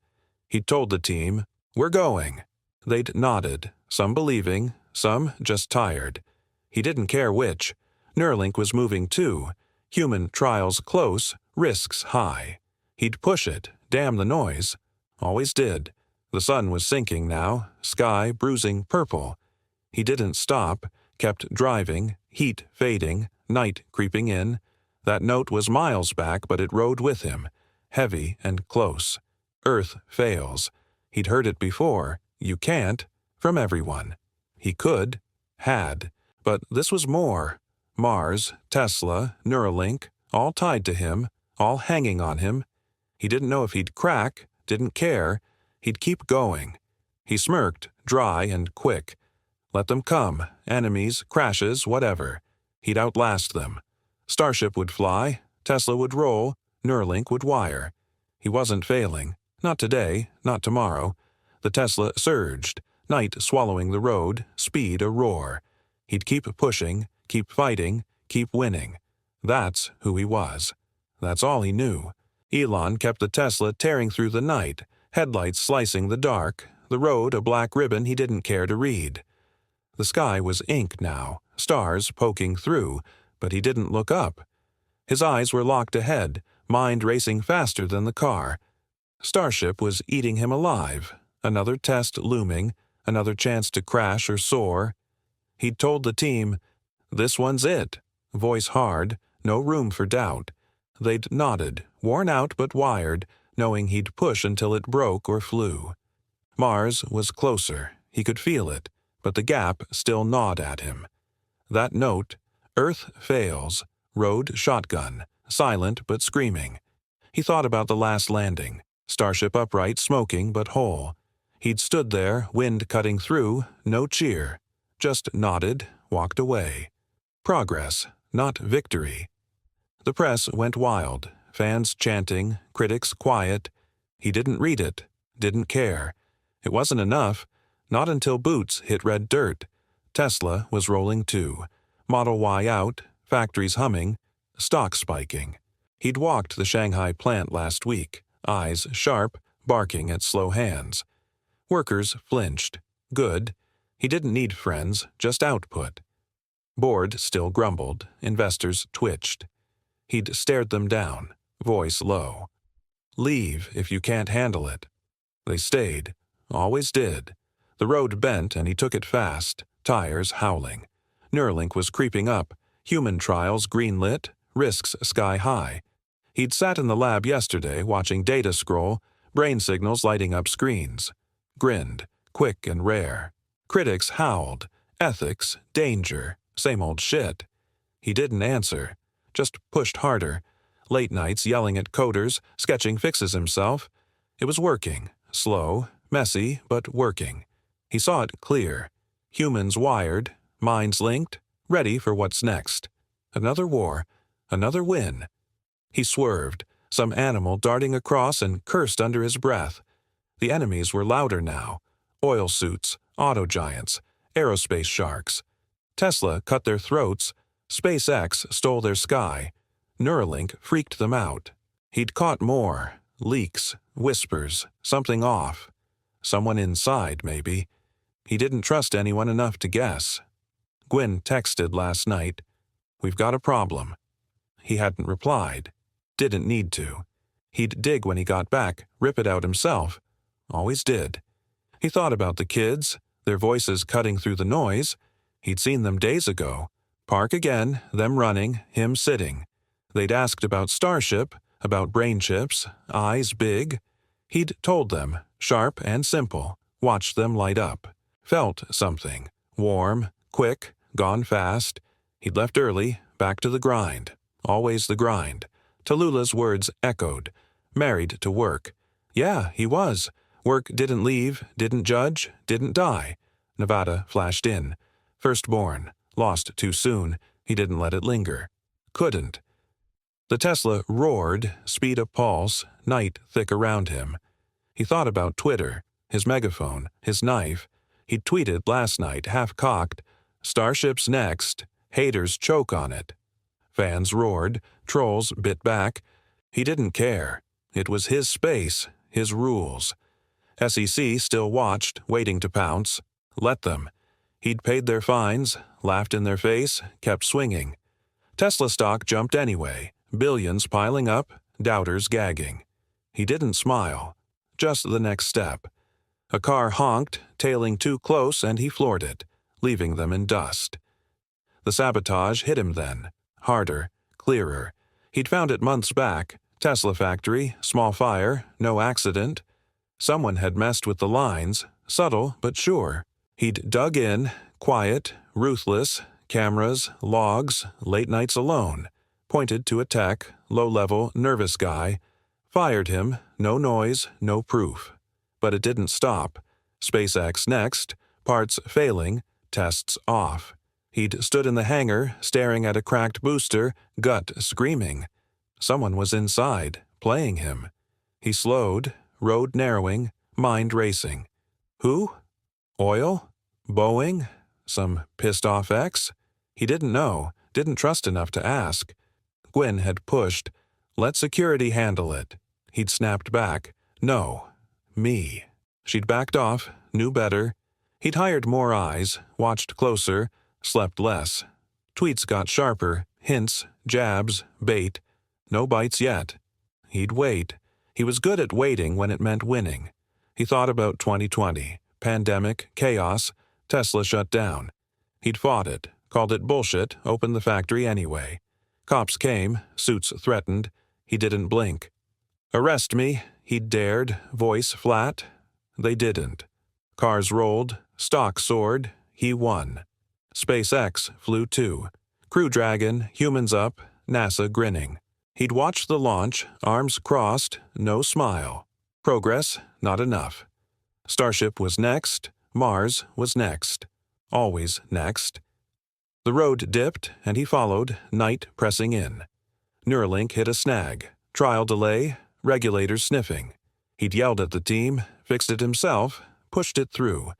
He'd told the team, "We're going." They'd nodded, some believing, some just tired. He didn't care which. Neuralink was moving too. Human trials close, risks high. He'd push it, damn the noise. Always did. The sun was sinking now, sky bruising purple. He didn't stop, kept driving, heat fading, night creeping in. That note was miles back, but it rode with him, heavy and close. Earth fails. He'd heard it before. You can't, from everyone. He could, had, but this was more. Mars, Tesla, Neuralink, all tied to him, all hanging on him. He didn't know if he'd crack, didn't care. He'd keep going. He smirked, dry and quick. Let them come, enemies, crashes, whatever. He'd outlast them. Starship would fly, Tesla would roll, Neuralink would wire. He wasn't failing. Not today, not tomorrow. The Tesla surged, night swallowing the road, speed a roar. He'd keep pushing, keep fighting, keep winning. That's who he was. That's all he knew. Elon kept the Tesla tearing through the night, headlights slicing the dark, The road a black ribbon he didn't care to read. The sky was ink now, stars poking through, but he didn't look up. His eyes were locked ahead, mind racing faster than the car. Starship was eating him alive, another test looming, another chance to crash or soar. He'd told the team, "This one's it," voice hard, no room for doubt. They'd nodded, worn out but wired, knowing he'd push until it broke or flew. Mars was closer, he could feel it, but the gap still gnawed at him. That note, Earth fails, road shotgun, silent but screaming. He thought about the last landing, Starship upright, smoking but whole. He'd stood there, wind cutting through, no cheer. Just nodded, walked away. Progress, not victory. The press went wild, fans chanting, critics quiet. He didn't read it, didn't care. It wasn't enough, not until boots hit red dirt. Tesla was rolling too. Model Y out, factories humming, stock spiking. He'd walked the Shanghai plant last week, eyes sharp, barking at slow hands. Workers flinched. Good. He didn't need friends, just output. Board still grumbled, investors twitched. He'd stared them down, voice low. "Leave if you can't handle it." They stayed, always did. The road bent and he took it fast, tires howling. Neuralink was creeping up, human trials greenlit, risks sky high. He'd sat in the lab yesterday watching data scroll, brain signals lighting up screens. Grinned, quick and rare. Critics howled, ethics, danger, same old shit. He didn't answer, just pushed harder. Late nights yelling at coders, sketching fixes himself. It was working, slow, messy, but working. He saw it clear. Humans wired, minds linked, ready for what's next. Another war, another win. He swerved, some animal darting across and cursed under his breath. The enemies were louder now. Oil suits, auto giants, aerospace sharks. Tesla cut their throats. SpaceX stole their sky. Neuralink freaked them out. He'd caught more. Leaks, whispers, something off. Someone inside, maybe. He didn't trust anyone enough to guess. Gwyn texted last night, "We've got a problem." He hadn't replied. Didn't need to. He'd dig when he got back, rip it out himself. Always did. He thought about the kids, their voices cutting through the noise. He'd seen them days ago. Park again, them running, him sitting. They'd asked about Starship, about brain chips, eyes big. He'd told them, sharp and simple, watched them light up. Felt something, warm, quick, gone fast. He'd left early, back to the grind. Always the grind. Tallulah's words echoed. Married to work. Yeah, he was. Work didn't leave, didn't judge, didn't die. Nevada flashed in. Firstborn. Lost too soon. He didn't let it linger. Couldn't. The Tesla roared, speed of pulse, night thick around him. He thought about Twitter, his megaphone, his knife. He'd tweeted last night, half-cocked, "Starship's next. Haters choke on it." Fans roared, trolls bit back. He didn't care. It was his space, his rules. SEC still watched, waiting to pounce. Let them. He'd paid their fines, laughed in their face, kept swinging. Tesla stock jumped anyway, billions piling up, doubters gagging. He didn't smile. Just the next step. A car honked, tailing too close, and he floored it, leaving them in dust. The sabotage hit him then. Harder, clearer. He'd found it months back. Tesla factory, small fire, no accident. Someone had messed with the lines, subtle but sure. He'd dug in, quiet, ruthless, cameras, logs, late nights alone. Pointed to a tech, low-level, nervous guy. Fired him, no noise, no proof. But it didn't stop. SpaceX next, parts failing, tests off. He'd stood in the hangar, staring at a cracked booster, gut screaming. Someone was inside, playing him. He slowed, road narrowing, mind racing. Who? Oil? Boeing? Some pissed-off ex? He didn't know, didn't trust enough to ask. Gwyn had pushed. Let security handle it. He'd snapped back. No. Me. She'd backed off, knew better. He'd hired more eyes, watched closer, slept less. Tweets got sharper, hints, jabs, bait. No bites yet. He'd wait. He was good at waiting when it meant winning. He thought about 2020, pandemic, chaos, Tesla shut down. He'd fought it, called it bullshit, opened the factory anyway. Cops came, suits threatened. He didn't blink. Arrest me, he'd dared, voice flat. They didn't. Cars rolled, stock soared, he won. SpaceX flew too. Crew Dragon, humans up, NASA grinning. He'd watched the launch, arms crossed, no smile. Progress, not enough. Starship was next, Mars was next. Always next. The road dipped, and he followed, night pressing in. Neuralink hit a snag. Trial delay, regulators sniffing. He'd yelled at the team, fixed it himself, pushed it through.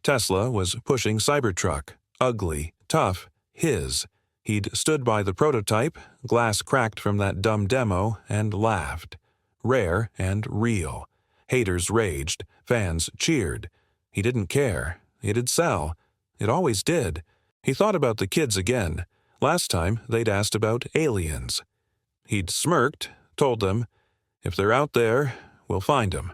Tesla was pushing Cybertruck, ugly, tough, his. He'd stood by the prototype, glass cracked from that dumb demo, and laughed. Rare and real. Haters raged, fans cheered. He didn't care. It'd sell. It always did. He thought about the kids again. Last time, they'd asked about aliens. He'd smirked, told them, if they're out there, we'll find 'em.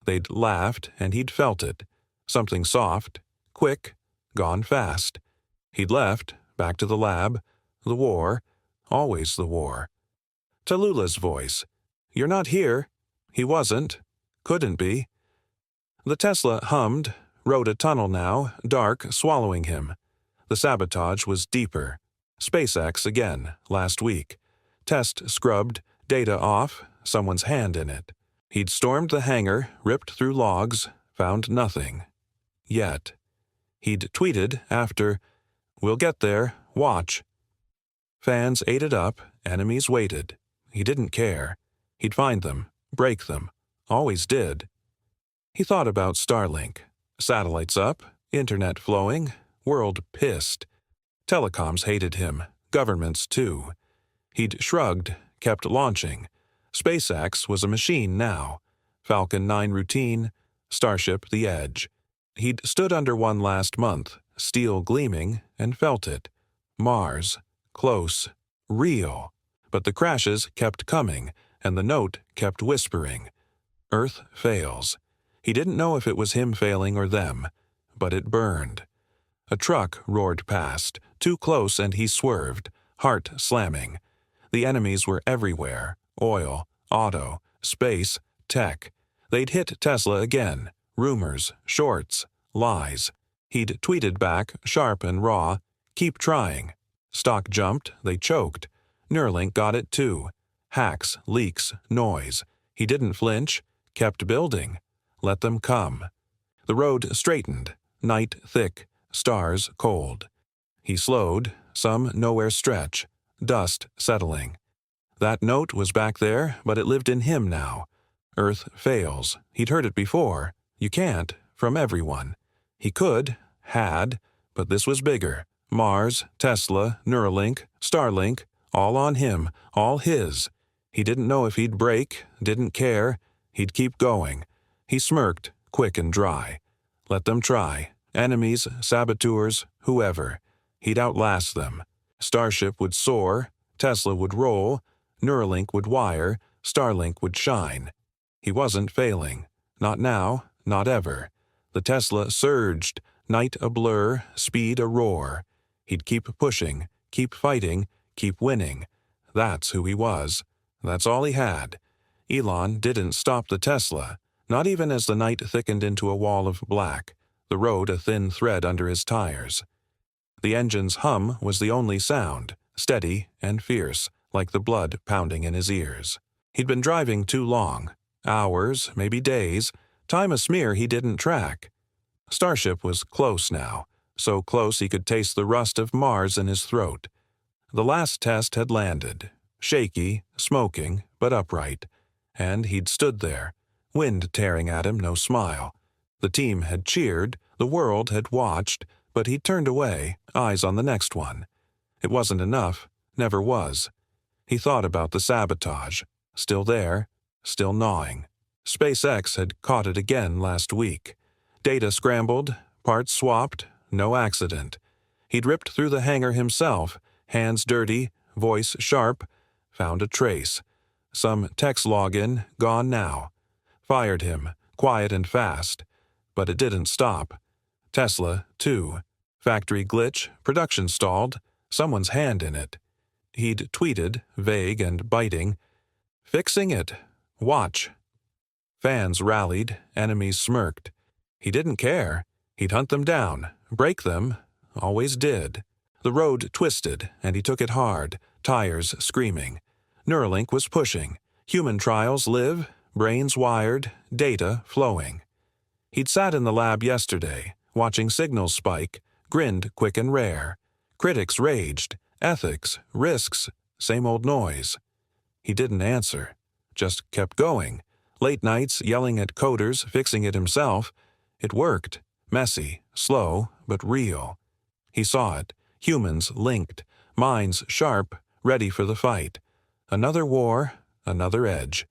They'd laughed, and he'd felt it. Something soft, quick, gone fast. He'd left, back to the lab, the war, always the war. Tallulah's voice. You're not here. He wasn't. Couldn't be. The Tesla hummed, rode a tunnel now, dark, swallowing him. The sabotage was deeper. SpaceX again, last week. Test scrubbed, data off, someone's hand in it. He'd stormed the hangar, ripped through logs, found nothing. Yet. He'd tweeted after, we'll get there, watch. Fans ate it up, enemies waited. He didn't care. He'd find them, break them. Always did. He thought about Starlink. Satellites up, internet flowing, world pissed. Telecoms hated him, governments too. He'd shrugged, kept launching. SpaceX was a machine now. Falcon 9 routine, Starship the edge. He'd stood under one last month, steel gleaming, and felt it. Mars, close, real. But the crashes kept coming, and the note kept whispering. Earth fails. He didn't know if it was him failing or them, but it burned. A truck roared past, too close, and he swerved, heart slamming. The enemies were everywhere. Oil, auto, space, tech. They'd hit Tesla again. Rumors, shorts, lies. He'd tweeted back, sharp and raw, keep trying. Stock jumped, they choked. Neuralink got it too. Hacks, leaks, noise. He didn't flinch, kept building. Let them come. The road straightened, night thick, stars cold. He slowed, some nowhere stretch, dust settling. That note was back there, but it lived in him now. Earth fails. He'd heard it before. You can't, from everyone. He could, had, but this was bigger. Mars, Tesla, Neuralink, Starlink, all on him, all his. He didn't know if he'd break, didn't care. He'd keep going. He smirked, quick and dry. Let them try. Enemies, saboteurs, whoever. He'd outlast them. Starship would soar, Tesla would roll, Neuralink would wire, Starlink would shine. He wasn't failing. Not now, not ever. The Tesla surged, night a blur, speed a roar. He'd keep pushing, keep fighting, keep winning. That's who he was. That's all he had. Elon didn't stop the Tesla, not even as the night thickened into a wall of black, the road a thin thread under his tires. The engine's hum was the only sound, steady and fierce, like the blood pounding in his ears. He'd been driving too long. Hours, maybe days, time a smear he didn't track. Starship was close now, so close he could taste the rust of Mars in his throat. The last test had landed, shaky, smoking, but upright, and he'd stood there, wind tearing at him, no smile. The team had cheered, the world had watched, but he'd turned away, eyes on the next one. It wasn't enough, never was. He thought about the sabotage, still there, still gnawing. SpaceX had caught it again last week. Data scrambled, parts swapped, no accident. He'd ripped through the hangar himself, hands dirty, voice sharp, found a trace. Some text login, gone now. Fired him, quiet and fast. But it didn't stop. Tesla, too. Factory glitch, production stalled, someone's hand in it. He'd tweeted, vague and biting, "Fixing it. Watch." Fans rallied, enemies smirked. He didn't care. He'd hunt them down, break them, always did. The road twisted, and he took it hard, tires screaming. Neuralink was pushing. Human trials live, brains wired, data flowing. He'd sat in the lab yesterday, watching signals spike, grinned quick and rare. Critics raged, ethics, risks, same old noise. He didn't answer, just kept going. Late nights yelling at coders, fixing it himself. It worked, messy, slow, but real. He saw it, humans linked, minds sharp, ready for the fight. Another war, another edge.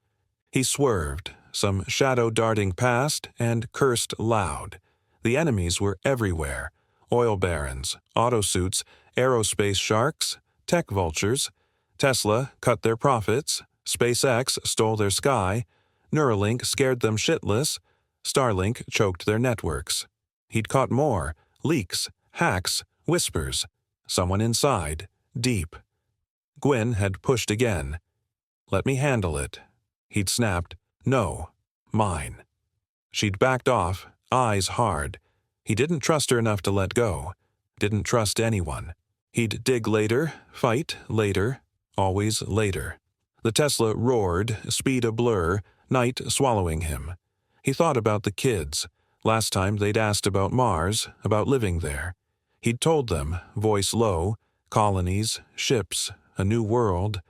He swerved, some shadow darting past, and cursed loud. The enemies were everywhere. Oil barons, autosuits, aerospace sharks, tech vultures. Tesla cut their profits, SpaceX stole their sky, Neuralink scared them shitless, Starlink choked their networks. He'd caught more, leaks, hacks, whispers. Someone inside, deep. Gwyn had pushed again. "Let me handle it." He'd snapped, "No, mine." She'd backed off, eyes hard. He didn't trust her enough to let go. Didn't trust anyone. He'd dig later, fight later, always later. The Tesla roared, speed a blur, night swallowing him. He thought about the kids. Last time they'd asked about Mars, about living there. He'd told them, voice low, colonies, ships, a new world.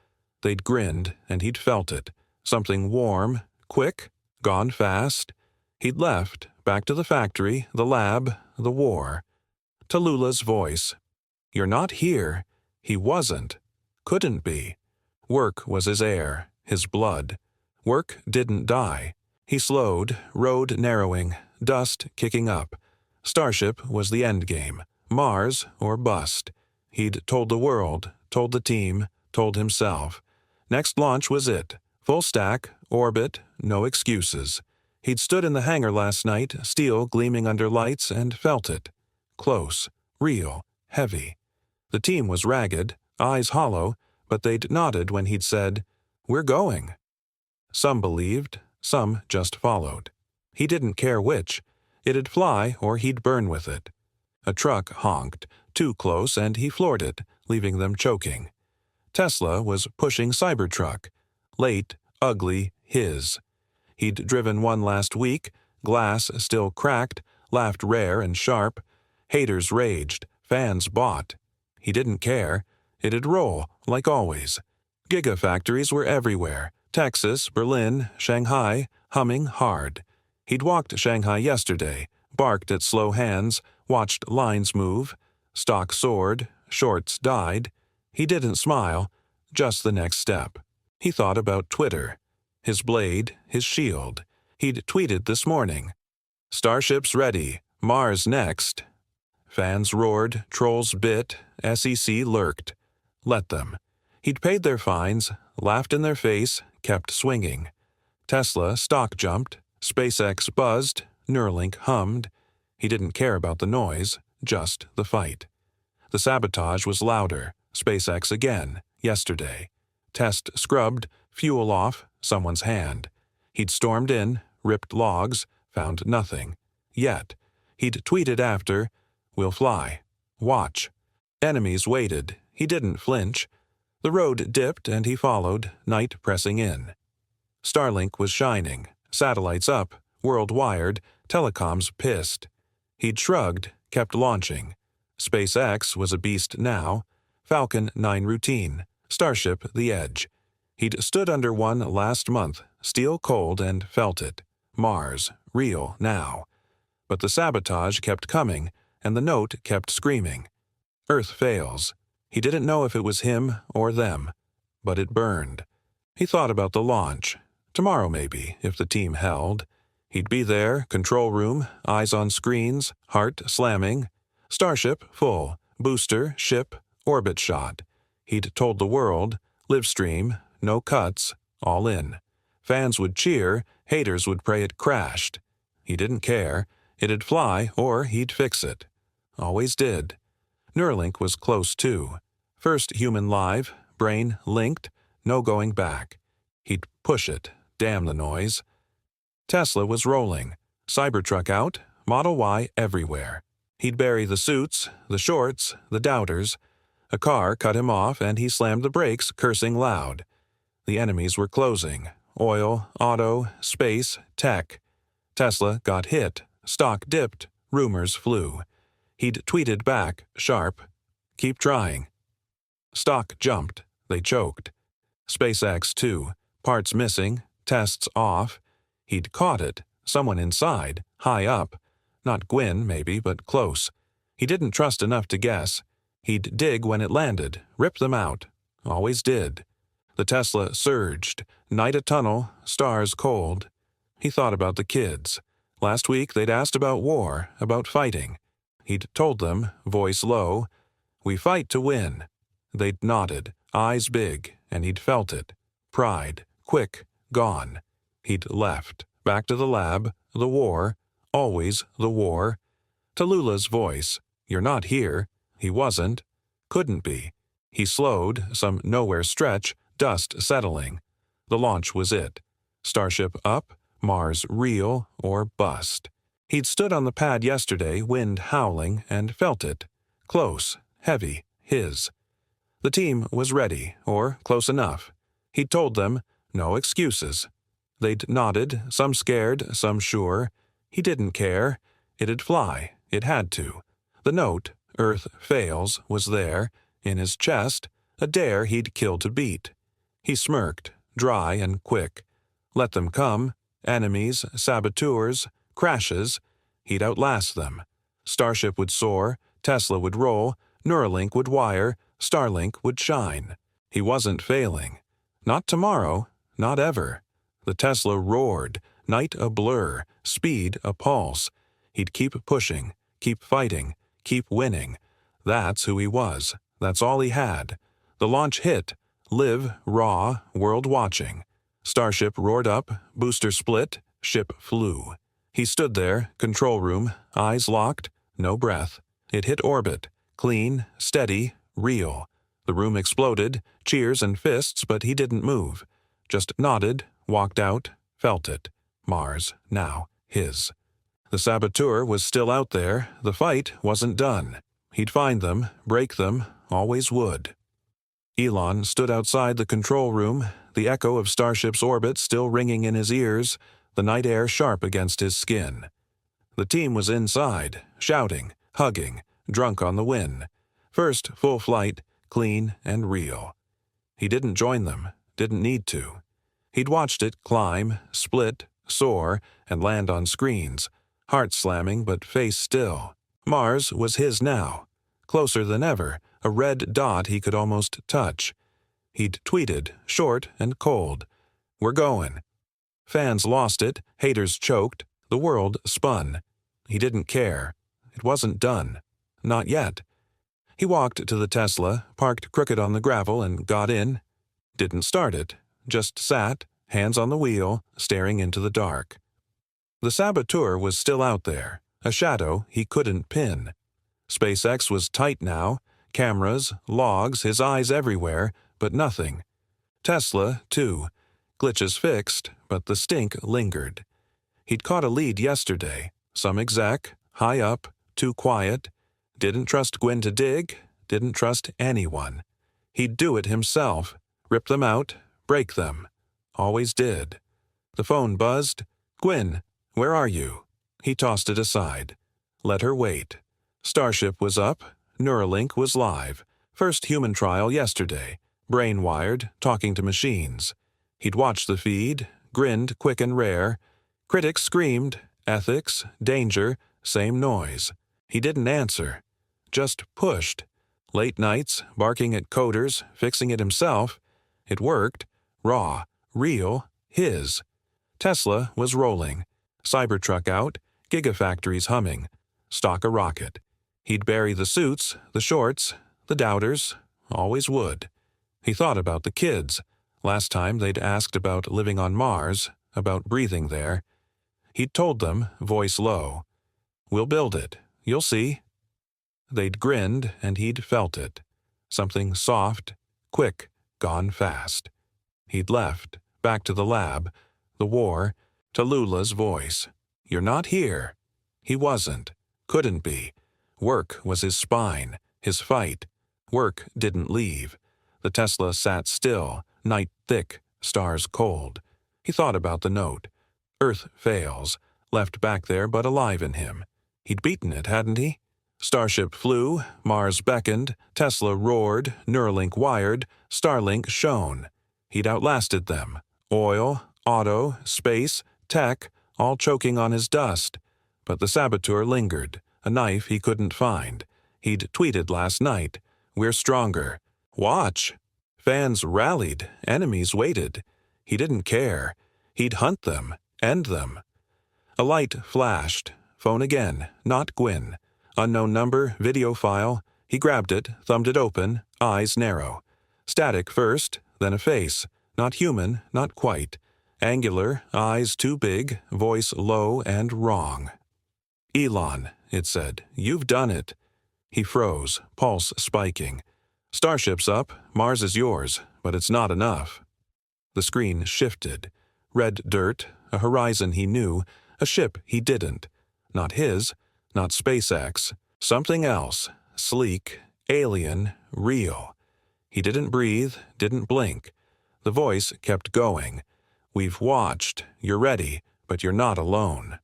They'd grinned, and he'd felt it. Something warm, quick, gone fast. He'd left, back to the factory, the lab, the war. Tallulah's voice. "You're not here." He wasn't. Couldn't be. Work was his air, his blood. Work didn't die. He slowed, road narrowing, dust kicking up. Starship was the endgame. Mars or bust. He'd told the world, told the team, told himself. Next launch was it. Full stack, orbit, no excuses. He'd stood in the hangar last night, steel gleaming under lights, and felt it. Close, real, heavy. The team was ragged, eyes hollow, but they'd nodded when he'd said, "We're going." Some believed, some just followed. He didn't care which. It'd fly or he'd burn with it. A truck honked, too close, and he floored it, leaving them choking. Tesla was pushing Cybertruck. Late, ugly, his. He'd driven one last week, glass still cracked, laughed rare and sharp. Haters raged, fans bought. He didn't care. It'd roll, like always. Gigafactories were everywhere. Texas, Berlin, Shanghai, humming hard. He'd walked Shanghai yesterday, barked at slow hands, watched lines move. Stock soared, shorts died. He didn't smile, just the next step. He thought about Twitter. His blade, his shield. He'd tweeted this morning. "Starships ready, Mars next." Fans roared, trolls bit, SEC lurked. Let them. He'd paid their fines, laughed in their face, kept swinging. Tesla stock jumped, SpaceX buzzed, Neuralink hummed. He didn't care about the noise, just the fight. The sabotage was louder, SpaceX again, yesterday. Test scrubbed, fuel off, someone's hand. He'd stormed in, ripped logs, found nothing. Yet. He'd tweeted after, "We'll fly. Watch." Enemies waited. He didn't flinch. The road dipped and he followed, night pressing in. Starlink was shining, satellites up, world wired, telecoms pissed. He'd shrugged, kept launching. SpaceX was a beast now. Falcon 9 routine. Starship the edge. He'd stood under one last month, steel cold, and felt it. Mars, real now. But the sabotage kept coming, and the note kept screaming. Earth fails. He didn't know if it was him or them, but it burned. He thought about the launch. Tomorrow maybe, if the team held. He'd be there, control room, eyes on screens, heart slamming. Starship full, booster, ship, orbit shot. He'd told the world, live stream, no cuts, all in. Fans would cheer, haters would pray it crashed. He didn't care. It'd fly or he'd fix it. Always did. Neuralink was close too. First human live, brain linked, no going back. He'd push it, damn the noise. Tesla was rolling. Cybertruck out, Model Y everywhere. He'd bury the suits, the shorts, the doubters. A car cut him off and he slammed the brakes, cursing loud. The enemies were closing. Oil, auto, space, tech. Tesla got hit. Stock dipped. Rumors flew. He'd tweeted back, sharp, "Keep trying." Stock jumped. They choked. SpaceX too. Parts missing. Tests off. He'd caught it. Someone inside. High up. Not Gwyn, maybe, but close. He didn't trust enough to guess. He'd dig when it landed. Rip them out. Always did. The Tesla surged. Night a tunnel. Stars cold. He thought about the kids. Last week they'd asked about war, about fighting. He'd told them, voice low, "We fight to win." They'd nodded, eyes big, and he'd felt it. Pride, quick, gone. He'd left, back to the lab, the war, always the war. Tallulah's voice, "You're not here." He wasn't. Couldn't be. He slowed, some nowhere stretch, dust settling. The launch was it. Starship up, Mars real or bust. He'd stood on the pad yesterday, wind howling, and felt it. Close, heavy, his. The team was ready, or close enough. He'd told them, no excuses. They'd nodded, some scared, some sure. He didn't care. It'd fly. It had to. The note, Earth fails, was there, in his chest, a dare he'd kill to beat. He smirked, dry and quick. Let them come. Enemies, saboteurs, crashes. He'd outlast them. Starship would soar, Tesla would roll, Neuralink would wire, Starlink would shine. He wasn't failing. Not tomorrow, not ever. The Tesla roared, night a blur, speed a pulse. He'd keep pushing, keep fighting, keep winning. That's who he was. That's all he had. The launch hit. Live, raw, world watching. Starship roared up, booster split, ship flew. He stood there, control room, eyes locked, no breath. It hit orbit, clean, steady, real. The room exploded, cheers and fists, but he didn't move. Just nodded, walked out, felt it. Mars, now, his. The saboteur was still out there, the fight wasn't done. He'd find them, break them, always would. Elon stood outside the control room, the echo of Starship's orbit still ringing in his ears, the night air sharp against his skin. The team was inside, shouting, hugging, drunk on the win. First full flight, clean and real. He didn't join them, didn't need to. He'd watched it climb, split, soar, and land on screens, heart slamming but face still. Mars was his now. Closer than ever, a red dot he could almost touch. He'd tweeted, short and cold, "We're going." Fans lost it, haters choked, the world spun. He didn't care. It wasn't done. Not yet. He walked to the Tesla, parked crooked on the gravel, and got in. Didn't start it. Just sat, hands on the wheel, staring into the dark. The saboteur was still out there, a shadow he couldn't pin. SpaceX was tight now, cameras, logs, his eyes everywhere, but nothing. Tesla, too. Glitches fixed, but the stink lingered. He'd caught a lead yesterday, some exec, high up, too quiet. Didn't trust Gwyn to dig, didn't trust anyone. He'd do it himself, rip them out, break them. Always did. The phone buzzed. "Gwyn, where are you?" He tossed it aside. Let her wait. Starship was up. Neuralink was live. First human trial yesterday. Brain-wired, talking to machines. He'd watched the feed, grinned quick and rare. Critics screamed, ethics, danger, same noise. He didn't answer. Just pushed. Late nights, barking at coders, fixing it himself. It worked. Raw, real, his. Tesla was rolling. Cybertruck out, gigafactories humming. Stock a rocket. He'd bury the suits, the shorts, the doubters, always would. He thought about the kids. Last time they'd asked about living on Mars, about breathing there. He'd told them, voice low, "We'll build it. You'll see." They'd grinned, and he'd felt it. Something soft, quick, gone fast. He'd left, back to the lab, the war, to Lula's voice. "You're not here." He wasn't. Couldn't be. Work was his spine, his fight. Work didn't leave. The Tesla sat still, night thick, stars cold. He thought about the note. Earth fails, left back there but alive in him. He'd beaten it, hadn't he? Starship flew, Mars beckoned, Tesla roared, Neuralink wired, Starlink shone. He'd outlasted them. Oil, auto, space, tech, all choking on his dust. But the saboteur lingered, a knife he couldn't find. He'd tweeted last night, "We're stronger." Watch! Fans rallied, enemies waited. He didn't care. He'd hunt them, end them. A light flashed. Phone again, not Gwyn. Unknown number, video file. He grabbed it, thumbed it open, eyes narrow. Static first, then a face. Not human, not quite. Angular, eyes too big, voice low and wrong. "Elon," it said, "you've done it." He froze, pulse spiking. "Starship's up, Mars is yours, but it's not enough." The screen shifted. Red dirt, a horizon he knew, a ship he didn't. Not his, not SpaceX, something else, sleek, alien, real. He didn't breathe, didn't blink. The voice kept going. "We've watched, you're ready, but you're not alone."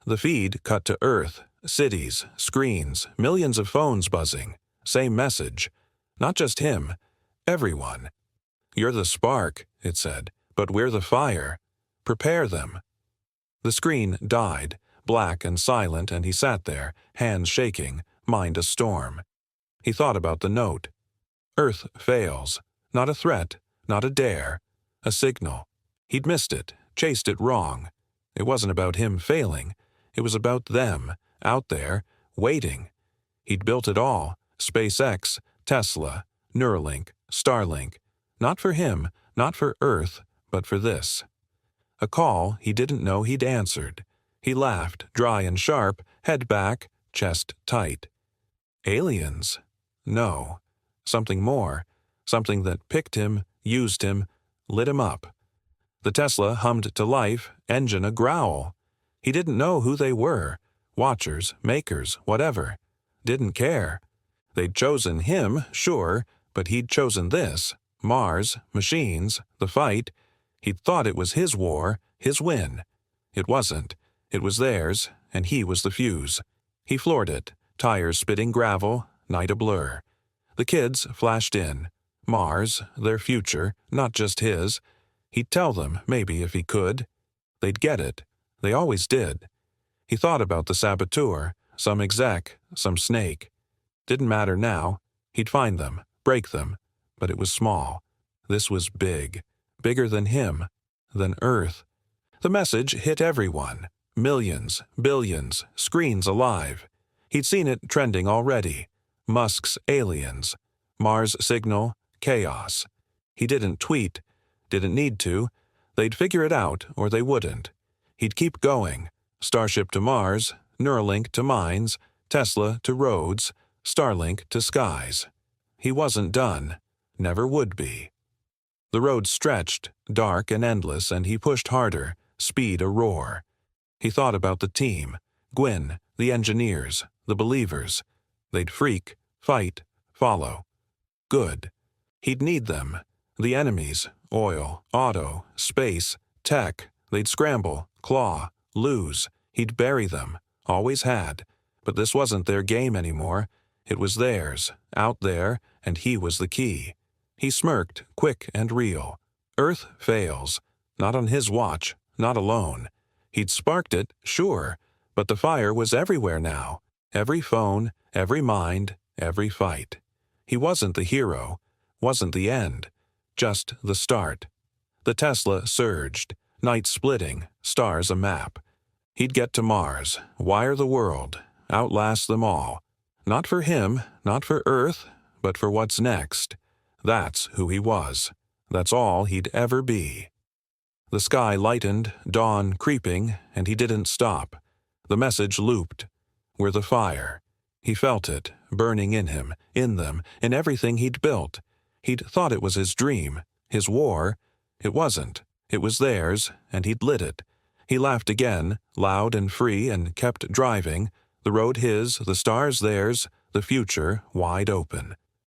The feed cut to Earth, cities, screens, millions of phones buzzing. Same message. Not just him, everyone. "You're the spark," it said, "but we're the fire. Prepare them." The screen died, black and silent, and he sat there, hands shaking, mind a storm. He thought about the note. Earth fails. Not a threat, not a dare. A signal. He'd missed it, chased it wrong. It wasn't about him failing. It was about them, out there, waiting. He'd built it all, SpaceX, Tesla, Neuralink, Starlink. Not for him, not for Earth, but for this. A call he didn't know he'd answered. He laughed, dry and sharp, head back, chest tight. Aliens? No. Something more. Something that picked him, used him, lit him up. The Tesla hummed to life, engine a growl. He didn't know who they were. Watchers, makers, whatever. Didn't care. They'd chosen him, sure, but he'd chosen this. Mars, machines, the fight. He'd thought it was his war, his win. It wasn't. It was theirs, and he was the fuse. He floored it, tires spitting gravel, night a blur. The kids flashed in. Mars, their future, not just his. He'd tell them, maybe, if he could. They'd get it. They always did. He thought about the saboteur, some exec, some snake. Didn't matter now. He'd find them, break them. But it was small. This was big. Bigger than him. Than Earth. The message hit everyone. Millions, billions, screens alive. He'd seen it trending already. Musk's aliens. Mars signal, chaos. He didn't tweet. Didn't need to. They'd figure it out, or they wouldn't. He'd keep going. Starship to Mars, Neuralink to mines, Tesla to roads, Starlink to skies. He wasn't done. Never would be. The road stretched, dark and endless, and he pushed harder, speed a roar. He thought about the team, Gwyn, the engineers, the believers. They'd freak, fight, follow. Good. He'd need them. The enemies, oil, auto, space, tech. They'd scramble, claw, lose. He'd bury them. Always had. But this wasn't their game anymore. It was theirs, out there, and he was the key. He smirked, quick and real. Earth fails. Not on his watch, not alone. He'd sparked it, sure, but the fire was everywhere now. Every phone, every mind, every fight. He wasn't the hero, wasn't the end, just the start. The Tesla surged, night splitting, stars a map. He'd get to Mars, wire the world, outlast them all. Not for him, not for Earth, but for what's next. That's who he was. That's all he'd ever be. The sky lightened, dawn creeping, and he didn't stop. The message looped. We're the fire. He felt it, burning in him, in them, in everything he'd built. He'd thought it was his dream, his war. It wasn't. It was theirs, and he'd lit it. He laughed again, loud and free, and kept driving. The road his, the stars theirs, the future wide open.